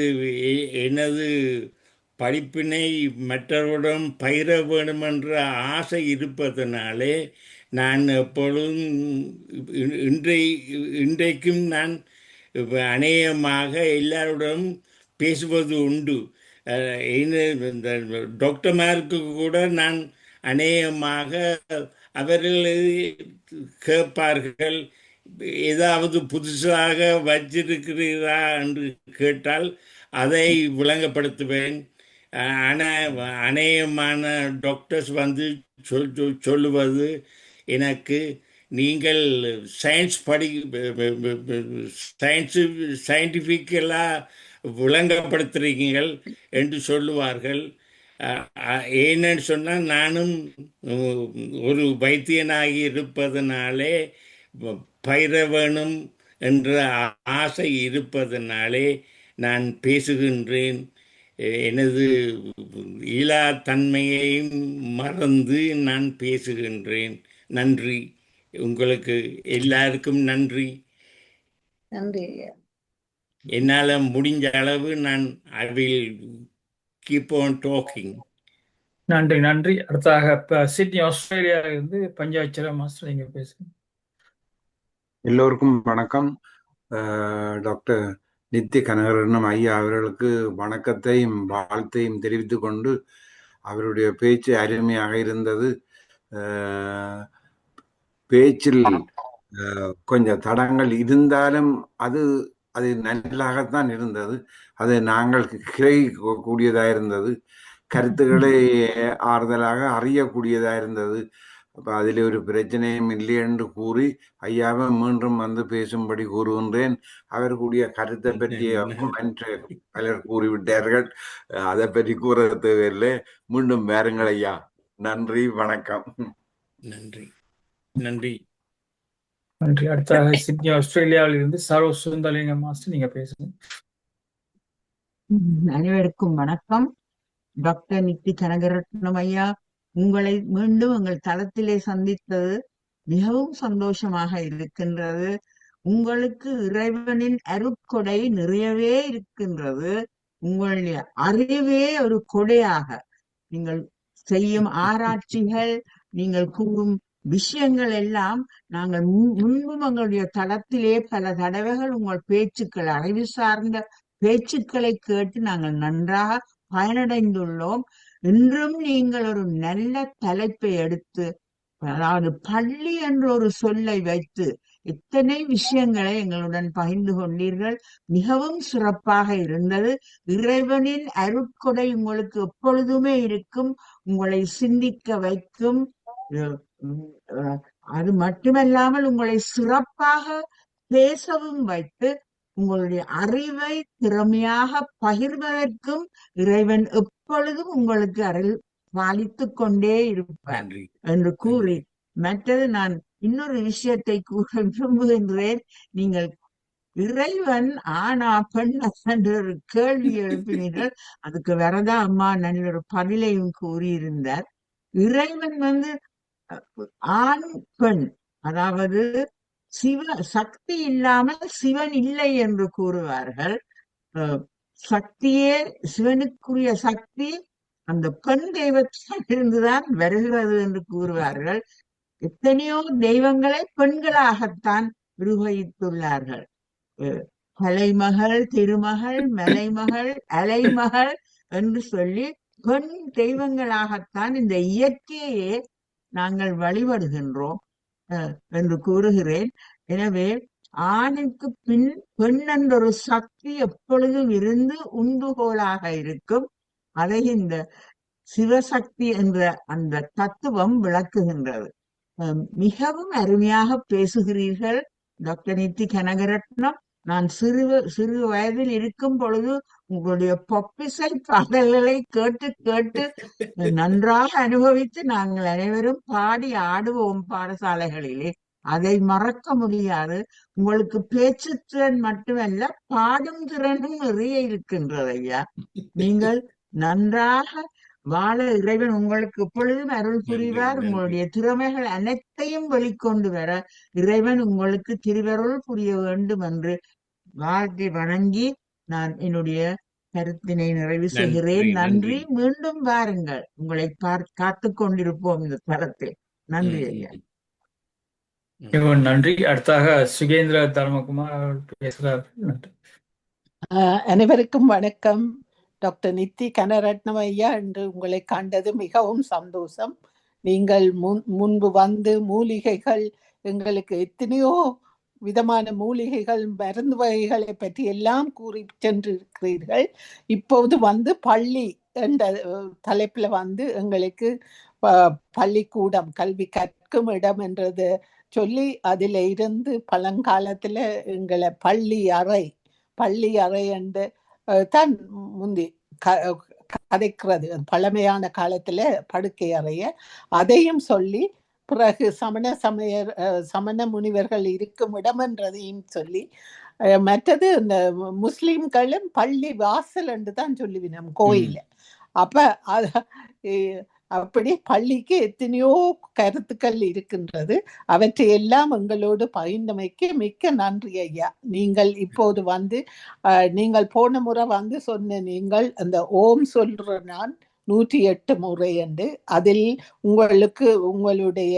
எனது படிப்பினை மற்றவரிடம் பயிர வேண்டும் என்ற ஆசை இருப்பதனாலே நான் எப்பொழுதும் இன்றைக்கும் நான் அநேகமாக எல்லாருடன் பேசுவது உண்டு. இந்த டாக்டர்மாருக்கு கூட நான் அநேகமாக அவர்கள் கேட்பார்கள், ஏதாவது புதுசாக வச்சிருக்கிறீரா என்று கேட்டால் அதை விளங்கப்படுத்துவேன். ஆனால் அநேகமான டாக்டர்ஸ் வந்து சொல்லுவது எனக்கு, நீங்கள் சயின்டிஃபிக்கலாக விளங்கப்படுத்துறீங்கள் என்று சொல்லுவார்கள். ஏன்னு சொன்னால் நானும் ஒரு வைத்தியனாகி இருப்பதனாலே பயிர வேணும் என்ற ஆசை இருப்பதனாலே நான் பேசுகின்றேன். எனது ஈழா தன்மையையும் மறந்து நான் பேசுகின்றேன். நன்றி. உங்களுக்கு எல்லாருக்கும் நன்றி. நன்றி. என்னால் முடிஞ்ச அளவு நான் I will keep on docking. நன்றி நன்றி. அடுத்தாக சிட்னி ஆஸ்திரேலியாவில இருந்து பஞ்சாட்சர மாஸ்டர் நீங்க பேசுங்க. எல்லோருக்கும் வணக்கம். டாக்டர் நித்தி கனகரட்னம் ஐயா அவர்களுக்கு வணக்கத்தையும் வாழ்த்தையும் தெரிவித்துக் கொண்டு, அவருடைய பேச்சு அருமையாக இருந்தது. பேச்சில் கொஞ்சம் தடங்கள் இருந்தாலும் அது நல்லாகத்தான் இருந்தது. அது நாங்கள் கிரகிக்கக்கூடியதாக இருந்தது. கருத்துக்களை ஆறுதலாக அறியக்கூடியதாக இருந்தது. அப்போ அதில் ஒரு பிரச்சனையும் இல்லை என்று கூறி ஐயாவை மீண்டும் வந்து பேசும்படி கூறுகின்றேன். அவர்களுடைய கருத்தை பற்றி பலர் கூறிவிட்டார்கள், அதை பற்றி கூற தேவையில்லை. மீண்டும் வேறுங்கள் ஐயா. நன்றி, வணக்கம். நன்றி நன்றி நன்றி. அடுத்தாக சிட்னி ஆஸ்திரேலியாவில் இருந்து சரோ சுந்தரலிங்க மாஸ்டர் நீங்க பேசுங்க. அனைவருக்கும் வணக்கம். டாக்டர் நித்தி கனகரட்னம் ஐயா, உங்களை மீண்டும் எங்கள் தளத்திலே சந்தித்தது மிகவும் சந்தோஷமாக இருக்கின்றது. உங்களுக்கு இறைவனின் அருட்கொடை நிறையவே இருக்கின்றது. உங்களுடைய அறிவே ஒரு கொடையாக, நீங்கள் செய்யும் ஆராய்ச்சிகள், நீங்கள் கூறும் விஷயங்கள் எல்லாம் நாங்கள் முன்பும் எங்களுடைய தளத்திலே பல தடவைகள் உங்கள் பேச்சுக்கள், அறிவு சார்ந்த பேச்சுக்களை கேட்டு நாங்கள் நன்றாக பயனடைந்துள்ளோம். இன்றும் நீங்கள் ஒரு நல்ல தலைப்பை எடுத்து, அதாவது பள்ளி என்ற ஒரு சொல்லை வைத்து இத்தனை விஷயங்களை எங்களுடன் பகிர்ந்து கொண்டீர்கள். மிகவும் சிறப்பாக இருந்தது. இறைவனின் அருட்கொடை உங்களுக்கு எப்பொழுதுமே இருக்கும், உங்களை சிந்திக்க வைக்கும். அது மட்டுமல்லாமல் உங்களை சிறப்பாக பேசவும் வைத்து உங்களுடைய அறிவை திறமையாக பகிர்வதற்கும் இறைவன் எப்பொழுதும் உங்களுக்கு அருள் பாலித்துக் கொண்டே இருப்பார் என்று கூறி, மற்றது நான் இன்னொரு விஷயத்தை கூற விரும்புகின்றேன். நீங்கள் இறைவன் ஆனா பெண்ணா என்ற ஒரு கேள்வி எழுப்பினீர்கள். அதுக்கு வரதா அம்மா நல்ல ஒரு பதிலையும் கூறியிருந்தார். இறைவன் ஆண் பெண், அதாவது சக்தி இல்லாமல் சிவன் இல்லை என்று கூறுவார்கள். சக்தியே, சிவனுக்குரிய சக்தி அந்த பெண் தெய்வத்தில் இருந்துதான் வருகிறது என்று கூறுவார்கள். எத்தனையோ தெய்வங்களை பெண்களாகத்தான் உருவகித்துள்ளார்கள். கலைமகள், திருமகள், மலைமகள், அலைமகள் என்று சொல்லி பெண் தெய்வங்களாகத்தான் இந்த இயற்கையே நாங்கள் வழிபடுகின்றோம் என்று கூறுகிறேன். எனவே ஆணுக்கு பின் பெண் என்ற ஒரு சக்தி எப்பொழுதும் இருந்து உண்டுகோலாக இருக்கும். அதை இந்த சிவசக்தி என்ற அந்த தத்துவம் விளக்குகின்றது. மிகவும் அருமையாக பேசுகிறீர்கள் டாக்டர் நித்தி கனகரட்னம். நான் சிறு வயதில் இருக்கும் பொழுது உங்களுடைய பொப்பிசை பாடல்களை கேட்டு கேட்டு நன்றாக அனுபவித்து நாங்கள் அனைவரும் பாடி ஆடுவோம் பாடசாலைகளிலே. அதை மறக்க முடியாது. உங்களுக்கு பேச்சு திறன் மட்டுமல்ல, பாடும் திறனும் நிறைய இருக்கின்றது ஐயா. நீங்கள் நன்றாக வாழ இறைவன் உங்களுக்கு எப்பொழுதும் அருள் நன்றி புரிவார். நன்றி உங்களுடைய திறமைகள் அனைத்தையும் வெளிக்கொண்டு வர இறைவன் உங்களுக்கு திருவருள் புரிய வேண்டும் என்று வாழ்த்தி வணங்கி நான் என்னுடைய கருத்தினை நிறைவு செய்கிறேன். நன்றி நன்றி நன்றி. மீண்டும் வாருங்கள். உங்களை காத்துக் கொண்டிருப்போம் இந்த தளத்தில். நன்றி ம், ஐயா. ம், ம். மிகவும் நன்றி. அடுத்தாக சுகேந்திர தர்மகுமார் அவர்கள் பேசுகிறார். நன்றி. அனைவருக்கும் வணக்கம். டாக்டர் நித்தி கனரட்னம் ஐயா, என்று உங்களை கண்டது மிகவும் சந்தோஷம். நீங்கள் முன்பு வந்து மூலிகைகள், எங்களுக்கு எத்தனையோ விதமான மூலிகைகள், மருந்து வகைகளை பற்றி எல்லாம் கூறி சென்றிருக்கிறீர்கள். இப்போது வந்து பள்ளி என்ற தலைப்பில் வந்து எங்களுக்கு பள்ளிக்கூடம், கல்வி கற்கும் இடம் என்றது சொல்லி அதில் இருந்து பழங்காலத்தில் எங்களை பள்ளி அறை என்று தான் முந்தி கதைக்கிறது. பழமையான காலத்துல படுக்கை அறைய அதையும் சொல்லி, பிறகு சமண முனிவர்கள் இருக்கும் இடம் என்றதையும் சொல்லி, மற்றது இந்த முஸ்லிம்களும் பள்ளி வாசல் என்று தான் சொல்லுவினோம் கோயில. அப்ப அப்படி பள்ளிக்கு எத்தனையோ கருத்துக்கள் இருக்கின்றது. அவற்றை எல்லாம் எங்களோடு பகிர்ந்தமைக்கு மிக்க நன்றி ஐயா. நீங்கள் இப்போது வந்து நீங்கள் போன முறை வந்து சொன்ன நீங்கள் அந்த ஓம் சொல்ற நான் 108 முறை என்று, அதில் உங்களுக்கு உங்களுடைய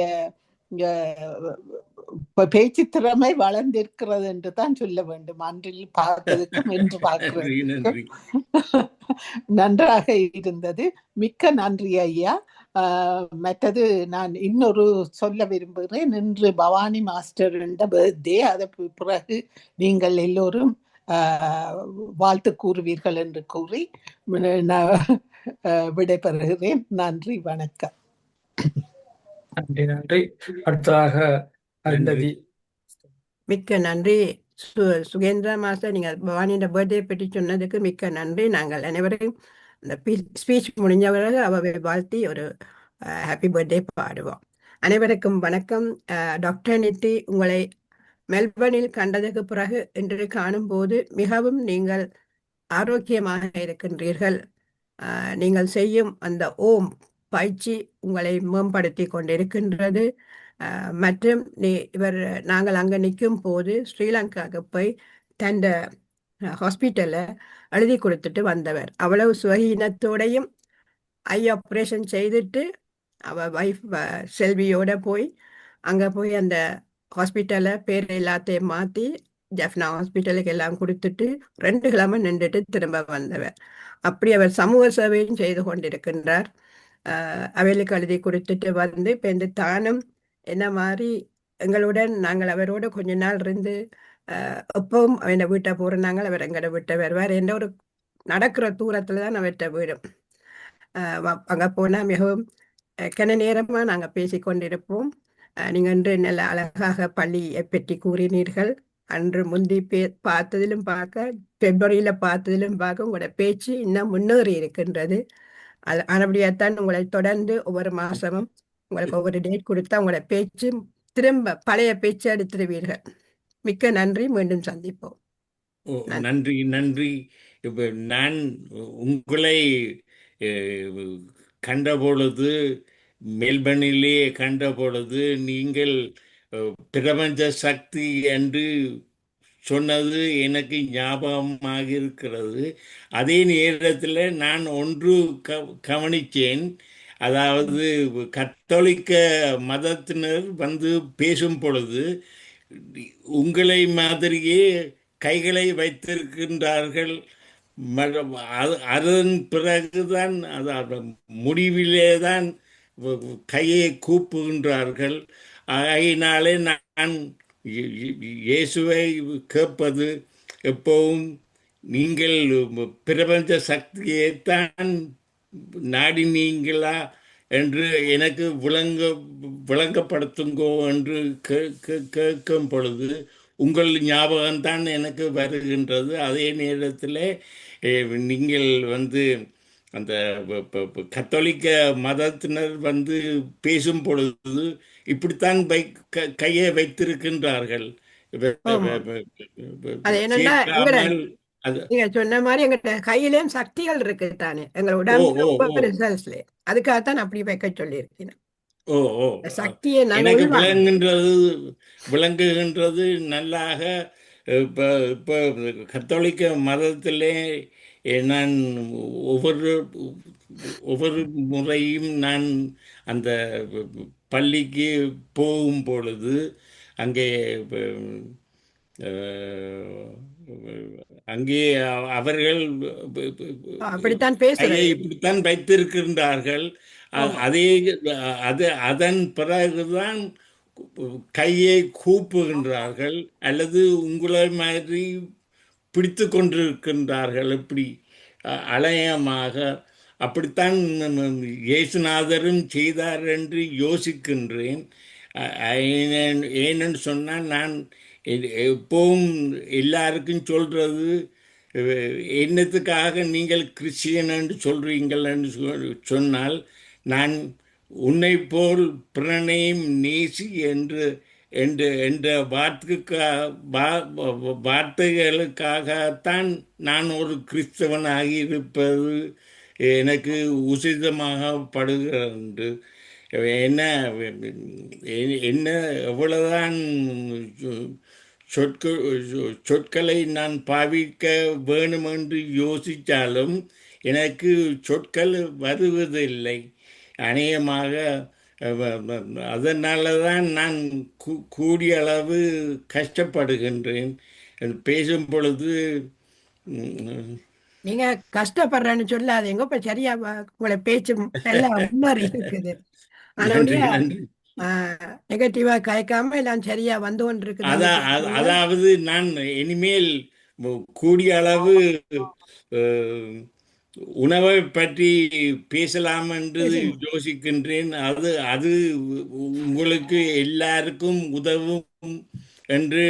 பேச்சு திறமை வளர்ந்திருக்கிறது என்று தான் சொல்ல வேண்டும். அன்றில் பார்த்ததுக்கும் என்று பார்க்கிறது நன்றாக இருந்தது. மிக்க நன்றி ஐயா. மற்றது நான் இன்னொரு சொல்ல விரும்புகிறேன். இன்று பவானி மாஸ்டர் பர்த்டே. அதற்கு பிறகு நீங்கள் எல்லோரும் வாழ்த்து கூறுவீர்கள் என்று கூறி விடைபெறுகிறேன். நன்றி, வணக்கம். நன்றி நன்றி. அடுத்ததாக அருந்ததி. மிக்க நன்றி சுகேந்திரா மாஸ்டர், நீங்கள் பவானியோட பர்த்டே பற்றி சொன்னதுக்கு மிக்க நன்றி. நாங்கள் அனைவரையும் அந்த ஸ்பீச் முடிஞ்ச பிறகு அவை வாழ்த்தி ஒரு ஹாப்பி பர்த்டே பாடுவோம். அனைவருக்கும் வணக்கம். டாக்டர் நித்தி, உங்களை மெல்பர்னில் கண்டதுக்கு பிறகு இன்று காணும்போது மிகவும் நீங்கள் ஆரோக்கியமாக இருக்கின்றீர்கள். நீங்கள் செய்யும் அந்த ஓம் பயிற்சி உங்களை மேம்படுத்தி கொண்டிருக்கின்றது. மற்றும் நாங்கள் அங்கே நிற்கும் போது ஸ்ரீலங்காவுக்கு போய் தந்த ஹாஸ்பிட்டலில் எழுதி கொடுத்துட்டு வந்தவர். அவ்வளவு சுகீனத்தோடையும் ஐ ஆப்ரேஷன் செய்துட்டு அவள் வைஃப் செல்வியோட போய் அங்கே போய் அந்த ஹாஸ்பிட்டலில் பேர் எல்லாத்தையும் மாற்றி ஜெஃப்னா ஹாஸ்பிட்டலுக்கு எல்லாம் கொடுத்துட்டு 2 கிழமை நின்றுட்டு திரும்ப வந்தவர். அப்படி அவர் சமூக சேவையும் செய்து கொண்டிருக்கின்றார். அவைகளுக்கு எழுதி கொடுத்துட்டு வந்து இப்போ இந்த தானும் என்ன மாதிரி எங்களுடன் நாங்கள் அவரோட கொஞ்ச நாள் இருந்து எப்பவும் அவனை வீட்டை போகிறனாங்க. அவர் எங்களோட வீட்டை வருவார். எந்த ஒரு நடக்கிற தூரத்தில் தான் அவர்கிட்ட வீடும். அங்கே போனால் மிகவும் கன நேரமாக நாங்கள் பேசி கொண்டிருப்போம். நீங்கள் இன்று நல்ல அழகாக பள்ளியை பற்றி கூறினீர்கள். அன்று முந்தி பார்த்ததிலும் பார்க்க, பிப்ரவரியில் பார்த்ததிலும் பார்க்க உங்களோட பேச்சு இன்னும் முன்னேறி இருக்கின்றது. அதுபடியாத்தான் உங்களை தொடர்ந்து ஒவ்வொரு மாதமும் உங்களுக்கு ஒவ்வொரு டேட் கொடுத்தா உங்களோட பேச்சு திரும்ப பழைய பேச்சு எடுத்துருவீர்கள். மிக்க நன்றி. மீண்டும் சந்திப்போம். நன்றி நன்றி. இப்போ நான் உங்களை கண்ட பொழுது, மெல்பர்னிலே கண்ட பொழுது, நீங்கள் பிரபஞ்ச சக்தி என்று சொன்னது எனக்கு ஞாபகமாக இருக்கிறது. அதே நேரத்தில் நான் ஒன்று கவனித்தேன். அதாவது கத்தோலிக்க மதத்தினர் வந்து பேசும் பொழுது உங்களை மாதிரியே கைகளை வைத்திருக்கின்றார்கள். அதன் பிறகுதான் முடிவிலே தான் கையை கூப்புகின்றார்கள். ஆகையினாலே நான் இயேசுவை கேட்பது எப்பவும் நீங்கள் பிரபஞ்ச சக்தியைத்தான் நாடினீங்களா என்று எனக்கு விளங்கப்படுத்துங்கோ என்று கேட்கும் பொழுது உங்கள் ஞாபகம்தான் எனக்கு வருகின்றது. அதே நேரத்தில் நீங்கள் வந்து அந்த கத்தோலிக்க மதத்தினர் வந்து பேசும் பொழுது இப்படித்தான் கையை வைத்திருக்கின்றார்கள். ஆமா அது என்னன்னா எங்கட சேர்க்காமல் அது நீங்க சொன்ன மாதிரி எங்கிட்ட கையிலயும் சக்திகள் இருக்கு தானே எங்க ஓ உடம்புல ஓ ஓ ஒவ்வொரு செல்ஸ்லயும் அதுக்காகத்தான் அப்படி வைக்க சொல்லியிருக்கேன் ஓ ஓ சக்தியை நாங்க எனக்கு உள்வாங்க விளங்குகின்றது நல்லாக. இப்போ இப்போ கத்தோலிக்க மதத்திலே நான் ஒவ்வொரு ஒவ்வொரு முறையும் நான் அந்த பள்ளிக்கு போகும் பொழுது அங்கே அஹ், அங்கே அவர்கள் அப்படித்தான் கையை பேசுறது இப்படித்தான் வைத்திருக்கின்றார்கள். ஆமா அதே அதன் பிறகுதான் கையை கூப்புகின்றார்கள் அல்லது உங்களை மாதிரி பிடித்து கொண்டிருக்கின்றார்கள். எப்படி அலையமாக அப்படித்தான் இயேசுநாதரும் செய்தார் என்று யோசிக்கின்றேன். ஏனென்று சொன்னால் நான் எப்பவும் எல்லாருக்கும் சொல்றது என்னத்துக்காக நீங்கள் கிறிஸ்டியன் என்று சொல்றீங்கள் என்று சொன்னால் நான் உன்னை போல் பிறனையும் நேசி என்று என்ற வார்த்தைகளுக்காகத்தான் நான் ஒரு கிறிஸ்தவனாகி இருப்பது எனக்கு உசிதமாக படுகிறது. என்ன என்ன எவ்வளவுதான் சொற்களை நான் பாவிக்க வேணும் என்று யோசித்தாலும் எனக்கு சொற்கள் வருவதில்லை. அநேகமாக அதனால தான் நான் கூடிய அளவு கஷ்டப்படுகின்றேன் பேசும் பொழுது. நீங்க கஷ்டப்படுறேன்னு சொல்லாதீங்க இப்ப சரியா உங்களை பேச்சு நல்லா முன்னேறி இருக்குது நன்றி அதனுடைய நன்றி. நெகட்டிவா கயக்காம எல்லாம் சரியா வந்து கொண்டு இருக்குது அதாவது நான் இனிமேல் கூடிய அளவு உணவை பற்றி பேசலாம் என்று யோசிக்கின்றேன். அது உங்களுக்கு எல்லாருக்கும் உதவும் என்று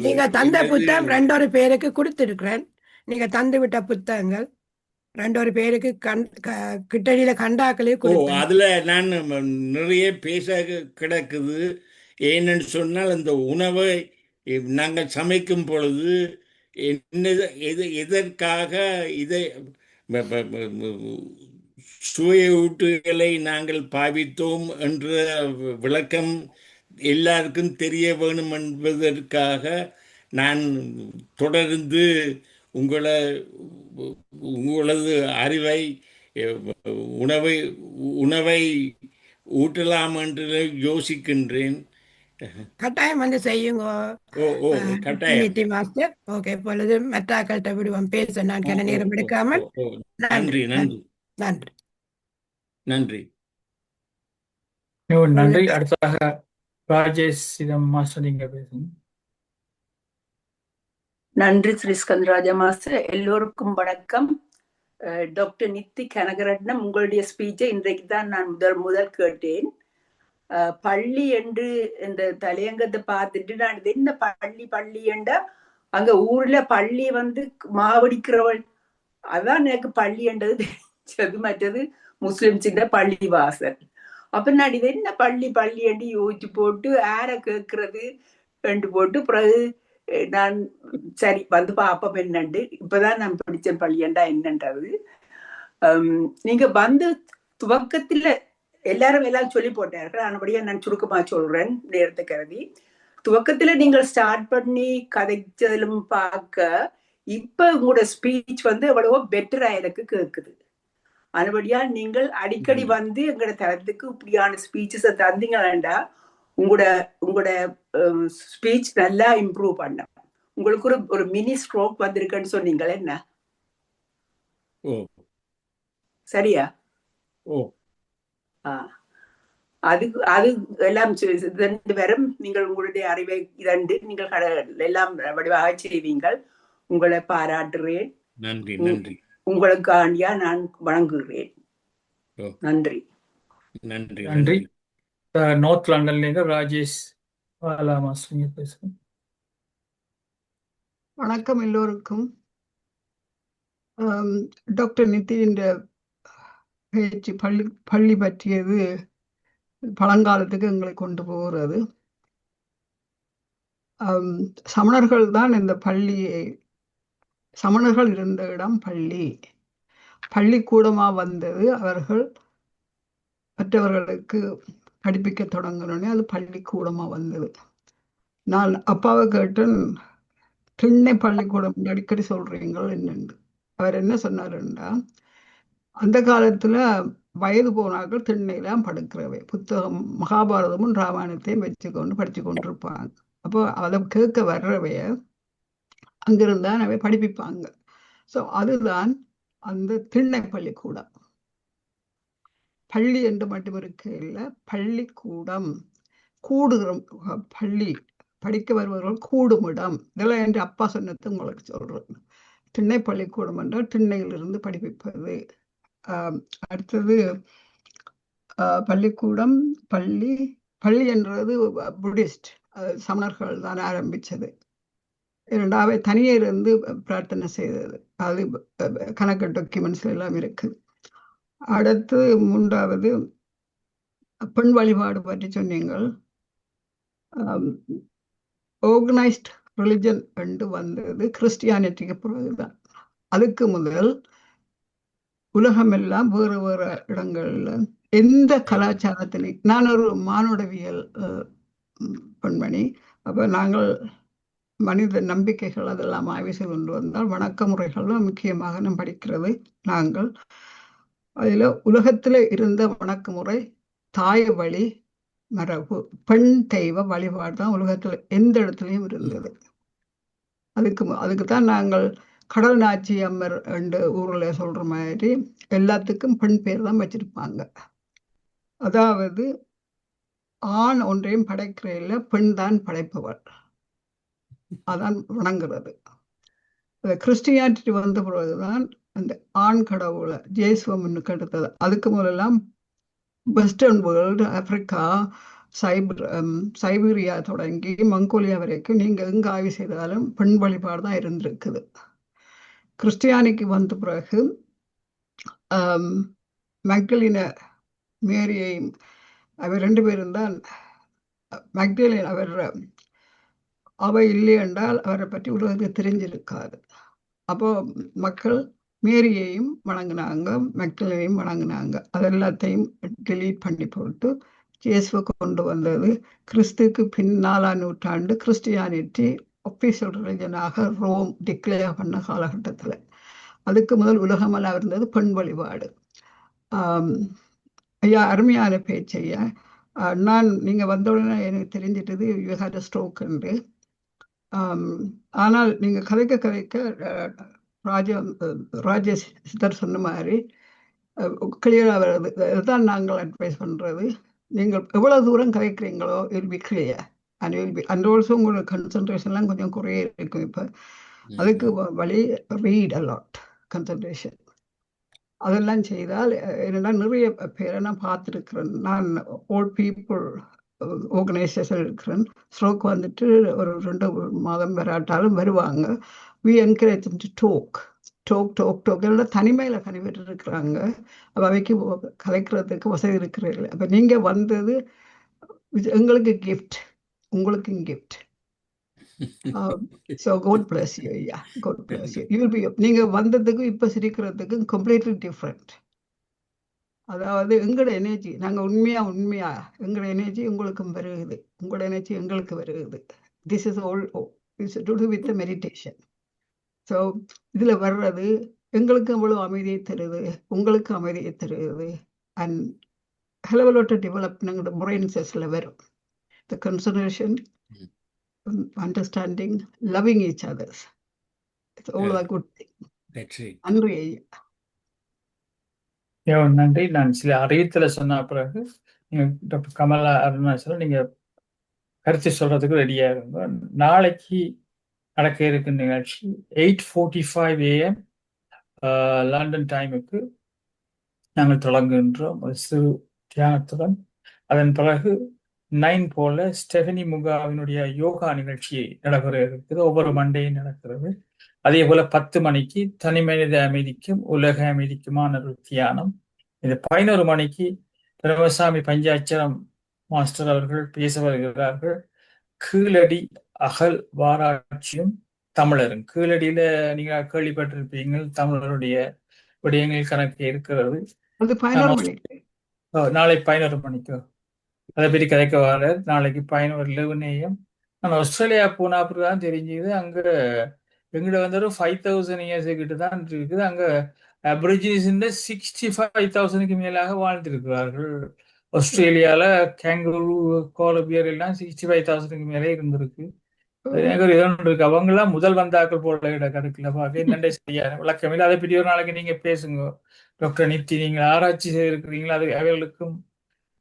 நீங்க தந்த புத்தகம் 2 பேருக்கு கொடுத்திருக்கிறேன். நீங்க தந்து விட்ட புத்தகங்கள் 2 பேருக்கு கிட்டடியில கண்டாக்களே கொடுத்தேன். அதுல நான் நிறைய பேச கிடக்குது. ஏன்னு சொன்னால் அந்த உணவை நாங்கள் சமைக்கும் பொழுது எதற்காக இதை சுவையூட்டுகளை நாங்கள் பாவித்தோம் என்ற விளக்கம் எல்லாருக்கும் தெரிய வேணும் என்பதற்காக நான் தொடர்ந்து உங்களது அறிவை உணவை ஊட்டலாம் என்று யோசிக்கின்றேன். கட்டாயம் வந்து செய்யுங்க மாஸ்டர். ஓகே இப்பொழுது மற்றாக்கள்கிட்ட விடுவோம் பேச நான் கன நேரம் எடுக்காமல். நன்றி நன்றி நன்றி நன்றி நன்றி. அடுத்ததாக ராஜேஷ் மாஸ்டர் நீங்க பேசுங்க. நன்றி ஸ்ரீ ஸ்கந்தராஜா மாஸ்டர். எல்லோருக்கும் வணக்கம். டாக்டர் நித்தி கனகரட்னம் உங்களுடைய ஸ்பீச்சை இன்றைக்கு தான் நான் முதல் கேட்டேன். பள்ளி என்று இந்த தலையங்கத்தை பார்த்துட்டு நான் இது என்ன பள்ளி என்றா அங்க ஊர்ல பள்ளி வந்து மாவடிக்கிறவள் அதான் எனக்கு பள்ளி என்றது தெரிஞ்சது. மற்றது முஸ்லிம்ஸுங்க பள்ளி வாசல். அப்ப நான் இது என்ன பள்ளி என்று யோசிச்சு போட்டு ஆர கேட்கறது ரெண்டு போட்டு பிறகு நான் சரி வந்து பாப்பம் என்னண்டு இப்பதான் நான் படிச்சேன் பள்ளியண்டா என்னன்றது. நீங்க வந்து துவக்கத்துல எல்லாரும் சொல்லி போட்டார்கள். ஆனபடியா நான் சுருக்கமா சொல்றேன் நேரத்தை கருதி. துவக்கத்துல நீங்கள் ஸ்டார்ட் பண்ணி கதைச்சதிலும் பார்க்க இப்ப உங்களோட ஸ்பீச் வந்து எவ்வளவோ பெட்டரா எனக்கு கேட்குது. ஆனபடியா நீங்கள் அடிக்கடி வந்து எங்களோட தரத்துக்கு இப்படியான ஸ்பீச்சஸை தந்தீங்களா உங்களோட ஸ்பீச் நல்லா இம்ப்ரூவ் பண்ண. உங்களுக்கு ஒரு மினி ஸ்ட்ரோக் வந்திருக்குன்னு சொன்னீங்களே என்ன சரியா? அது எல்லாம் 2 பேரும் நீங்கள் உங்களுடைய அறிவை 2 நீங்கள் எல்லாம் வடிவாக செய்வீங்கள். உங்களை பாராட்டுறேன். நன்றி நன்றி. உங்களுக்காண்டியா நான் வணங்குகிறேன். நன்றி நன்றி நன்றி. நார்த் லண்டன்ல ராஜேஷ் பேசுங்க. வணக்கம் எல்லோருக்கும். டாக்டர் நிதியின் பேச்சு பள்ளி பற்றியது பழங்காலத்துக்கு எங்களை கொண்டு போகிறது. சமணர்கள் தான் இந்த பள்ளியை, சமணர்கள் இருந்த இடம் பள்ளிக்கூடமா வந்தது. அவர்கள் மற்றவர்களுக்கு படிப்பிக்க தொடங்கினோடனே அது பள்ளிக்கூடமா வந்தது. நான் அப்பாவை கேட்டேன், திண்ணை பள்ளிக்கூடம் அடிக்கடி சொல்றீங்கள் என்னன்னு. அவர் என்ன சொன்னாருன்னா, அந்த காலத்துல வயது போனாக்கள் திண்ணையெல்லாம் படுக்கிறவை, புத்தகம் மகாபாரதமும் ராமாயணத்தையும் வச்சுக்கொண்டு படிச்சு கொண்டிருப்பாங்க. அப்போ அதை கேட்க வர்றவைய அங்கிருந்தான் அவை படிப்பிப்பாங்க. ஸோ அதுதான் அந்த திண்ணை பள்ளிக்கூடம். பள்ளி என்று மட்டும் இருக்க இல்லை, பள்ளிக்கூடம், கூடுகிற பள்ளி, படிக்க வருபவர்கள் கூடும் இடம். இதெல்லாம் என்று அப்பா சொன்னது உங்களுக்கு சொல்றேன். திண்ணை பள்ளிக்கூடம் என்றால் திண்ணையிலிருந்து படிப்பிப்பது. அடுத்தது பள்ளிக்கூடம், பள்ளி என்றது புத்திஸ்ட், சமணர்கள் தான் ஆரம்பிச்சது. இரண்டாவது தனியே இருந்து பிரார்த்தனை செய்தது. அது கணக்கு டாக்குமெண்ட்ஸ்ல எல்லாம் இருக்கு. அடுத்து மூன்றாவது பெண் வழிபாடு பற்றி சொன்னீங்கள். ஆர்கனைஸ்ட் ரிலிஜன் என்று வந்தது கிறிஸ்டியானிட்டிக்கு பிறகுதான். அதுக்கு முதல் உலகமெல்லாம் வேறு வேறு இடங்கள்ல எந்த கலாச்சாரத்திலையும், நான் ஒரு மானுடவியல் பெண்மணி, அப்ப நாங்கள் மனித நம்பிக்கைகள் அதெல்லாம் ஆய்வு செய்து கொண்டு வந்தால் வணக்க முறைகளும் முக்கியமாக நாம் படிக்கிறது. நாங்கள் அதில் உலகத்தில் இருந்த வணக்க முறை தாய் வழி மரபு, பெண் தெய்வ வழிபாடு தான் உலகத்தில் எந்த இடத்துலையும் இருந்தது. அதுக்கு தான் நாங்கள் கடல் நாச்சி அம்மர் என்று ஊரில் சொல்ற மாதிரி எல்லாத்துக்கும் பெண் பேர் தான் வச்சிருப்பாங்க. அதாவது ஆண் ஒன்றையும் படைக்கிற இல்லை, பெண் தான் படைப்பவள், அதான் வணங்குறது. கிறிஸ்டியானிட்டி வந்த பிறகுதான் அந்த ஆண் கடவுளை ஜேசுவம்னு கெடுத்தது. அதுக்கு முதலெல்லாம் வெஸ்டர்ன் வேர்ல்டு, ஆப்பிரிக்கா, சைபீரியா தொடங்கி மங்கோலியா வரைக்கும் நீங்க எங்க ஆய்வு செய்தாலும் பெண் வழிபாடு தான் இருந்திருக்குது. கிறிஸ்டியானிக்கு வந்த பிறகு மக்டலின மேரியையும், அவர் 2 பேரும் தான். மக்டலின் அவை இல்லை என்றால் அவரை பற்றி உலகத்துக்கு தெரிஞ்சிருக்காது. அப்போ மக்கள் மேரியையும் வணங்கினாங்க, மக்டலினையும் வணங்கினாங்க. அதெல்லாத்தையும் டெலீட் பண்ணி போட்டு இயேசுவை கொண்டு வந்தது. கிறிஸ்துக்கு பின் 4ஆம் நூற்றாண்டு கிறிஸ்டியானிட்டி ஒஃபிஷியல் ரிலிஜனாக ரோம் டிக்ளேர் பண்ண காலகட்டத்தில். அதுக்கு முதல் உலகமெல்லாம் இருந்தது பெண் வழிபாடு. ஐயா, அருமையான பேச்சையா. நீங்க வந்த உடனே எனக்கு தெரிஞ்சிட்டது யூ ஹேட் அ ஸ்ட்ரோக் என்று. ஆனால் நீங்க கதைக்க ராஜேஷ் சித்தர் சொன்ன மாதிரி கிளியரா வருது. இதுதான் நாங்கள் அட்வைஸ் பண்றது. நீங்கள் எவ்வளவு தூரம் கதைக்கிறீங்களோ will be clear and will be, and also உங்களோட கன்சன்ட்ரேஷன்லாம் கொஞ்சம் குறைய இருக்கும். இப்போ அதுக்கு வழி ரீட் அலாட், கன்சன்ட்ரேஷன் அதெல்லாம் செய்தால். என்னென்னா நிறைய பேரை நான் பார்த்துருக்கிறேன். நான் ஓல்ட் பீப்புள் ஆர்கனைசேஷன் இருக்கிறேன். ஸ்ட்ரோக் வந்துட்டு ஒரு 2 மாதம் வராட்டாலும் வருவாங்க. வி என்கரேஜ் டு டோக் எல்லாம் தனிமையில் கனிவிட்டு இருக்கிறாங்க. அப்போ அவைக்கு கலைக்கிறதுக்கு வசதி இருக்கிறதில்லை. அப்போ நீங்கள் வந்தது எங்களுக்கு கிஃப்ட், உங்களுக்கும் gift. So God bless you. ஐயா, God bless you. You will be, நீங்கள் வந்ததுக்கும் இப்போ சிரிக்கிறதுக்கும் கம்ப்ளீட்லி டிஃப்ரெண்ட். அதாவது எங்களோட எனர்ஜி, நாங்கள் உண்மையா எங்களோட எனர்ஜி உங்களுக்கும் வருகுது, உங்களோட எனர்ஜி எங்களுக்கு வருகுது. This is all to to with meditation. So இதில் வர்றது எங்களுக்கு அவ்வளோ அமைதியை தருது, உங்களுக்கு அமைதியை தருது. அண்ட் ஹெலவலோட்ட டெவலப்மெண்ட் பிரெயின் செல்ஸில் வரும். த concentration, understanding, loving each others, it's all a good thing. நன்றி ஐயா. நன்றி. நான் சில அறிவித்தலை சொன்ன பிறகு நீங்க டாக்டர் கமலா அருணாச்சலம் நீங்க கருத்து சொல்றதுக்கு ரெடியா இருங்க. நாளைக்கு நடக்க இருக்கும் நிகழ்ச்சி 8:45 AM லண்டன் டைமுக்கு நாங்கள் தொடங்குகின்றோம் ஒரு சிறு தியானத்துடன். அதன் பிறகு 9 போல ஸ்டெஃபனி முகாவினுடைய யோகா நிகழ்ச்சி நடைபெற இருக்குது. ஒவ்வொரு மண்டேயும் நடக்கிறது. அதே போல 10 மணிக்கு தனி மனித அமைதிக்கும் உலக அமைதிக்குமான ஒரு தியானம். இது 11 மணிக்கு பிரமசாமி பஞ்சாட்சரம் மாஸ்டர் அவர்கள் பேச வருகிறார்கள். கீழடி அகல் வாராட்சியும் தமிழரும். கீழடியில நீங்க கேள்விப்பட்டிருப்பீங்கள், தமிழருடைய விடயங்கள் கணக்கு இருக்கிறது. அது 11 மணிக்கு. நாளை 11 மணிக்கு அதை பற்றி கதைக்க வர. நாளைக்கு 11 AM. நான் ஆஸ்திரேலியா போன அப்புறம் தான் தெரிஞ்சது, அங்க எங்கிட்ட வந்து ஒரு 5000 இயர்ஸ் கிட்ட தான் இருக்குது. அங்க அபரிஜினிஸ் 65,000க்கு மேலாக வாழ்ந்திருக்கிறார்கள். ஆஸ்திரேலியால கேங்கரு கோலபியர் எல்லாம் 65,000க்கு மேலே இருந்திருக்கு. எனக்கு ஒரு இதொன்று இருக்கு, அவங்க எல்லாம் முதல் வந்தாக்கள் போல கருத்துல பார்க்க என்னண்டே சரியா விளக்கமில்லை. அதை பற்றி ஒரு நாளைக்கு நீங்க பேசுங்க டாக்டர் நித்தி. நீங்க ஆராய்ச்சி செய்திருக்கிறீங்களா? அது அவர்களுக்கும்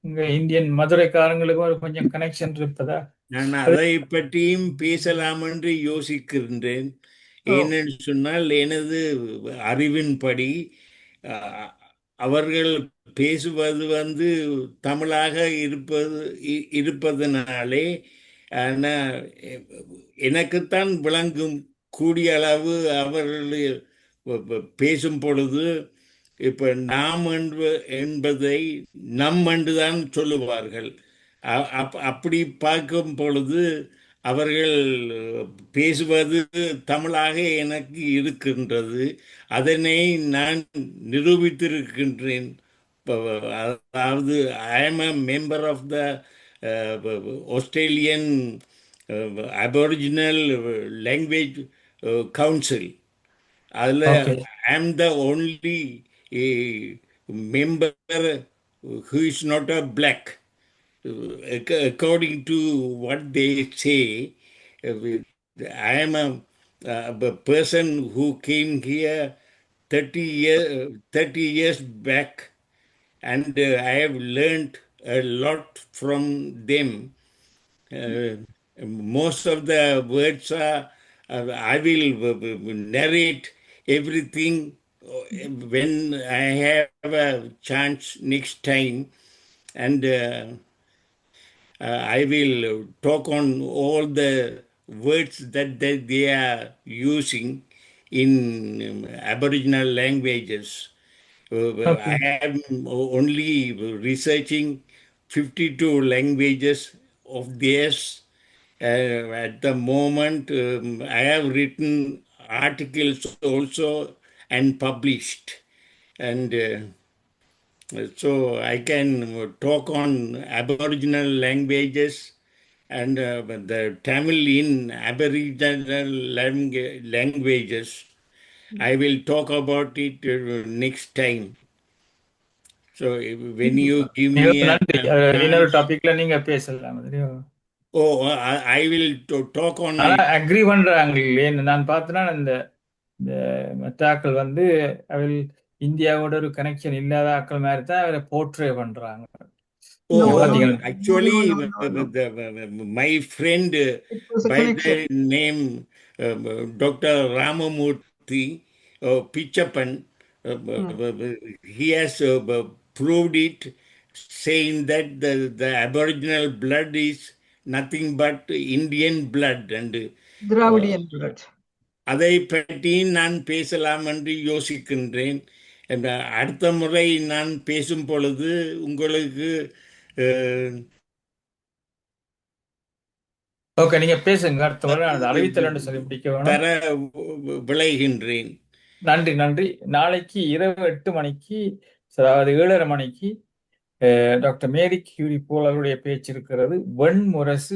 இங்க இந்தியன் மதுரைக்காரங்களுக்கும் ஒரு கொஞ்சம் கனெக்ஷன் இருப்பதா? நான் அதை பற்றியும் பேசலாம் என்று யோசிக்கின்றேன். ஏனென்று சொன்னால், எனது அறிவின்படி அவர்கள் பேசுவது தமிழாக இருப்பதனாலே எனக்குத்தான் விளங்கும் கூடிய அளவு அவர்கள் பேசும் பொழுது இப்ப நாம் என்பதை நம் என்றுதான் சொல்லுவார்கள். அப்படி பார்க்கும் பொழுது அவர்கள் பேசுவது தமிழாக எனக்கு இருக்கின்றது. அதனை நான் நிரூபித்திருக்கின்றேன். அதாவது I am a member of the Australian Aboriginal Language Council. அதில் I am the only member who is not a black. According to what they say, I am a person who came here 30 years back, and I have learned a lot from them. Most of the words are, I will narrate everything when I have a chance next time, and I will talk on all the words that they are using in Aboriginal languages. I am only researching 52 languages of theirs. At the moment, I have written articles also and published. And so I can talk on Aboriginal languages and the Tamil in Aboriginal languages. I will talk about it next time. So when you give me இன்னொரு டாபிக்ல நீங்க பேசலாம். I will talk on. Agree பண்றாங்க இல்லையே, நான் பார்த்தேன்னா இந்த மெத்தாக்கள் அவள் இந்தியாவோட ஒரு கனெக்ஷன் இல்லாத ஆக்கள் மாதிரி தான் அவரை போர்ட்ரே பண்றாங்க. Actually, my friend by the name Dr. Ramamurthy Pichappan, he has proved it, saying that the Aboriginal blood is nothing but Indian blood and Dravidian blood. அதை பற்றி நான் பேசலாம் என்று யோசிக்கின்றேன். அடுத்த முறை நான் பேசும் பொழுது உங்களுக்கு நீங்க பேசுங்க. அடுத்த முறை அறிவித்தல் சொல்லி முடிக்க தர விளைகின்றேன். நன்றி நன்றி. நாளைக்கு இரவு 8 மணிக்கு, அதாவது 7:30 மணிக்கு டாக்டர் மேரி கியூரி போல் அவருடைய பேச்சு இருக்கிறது. வெண்முரசு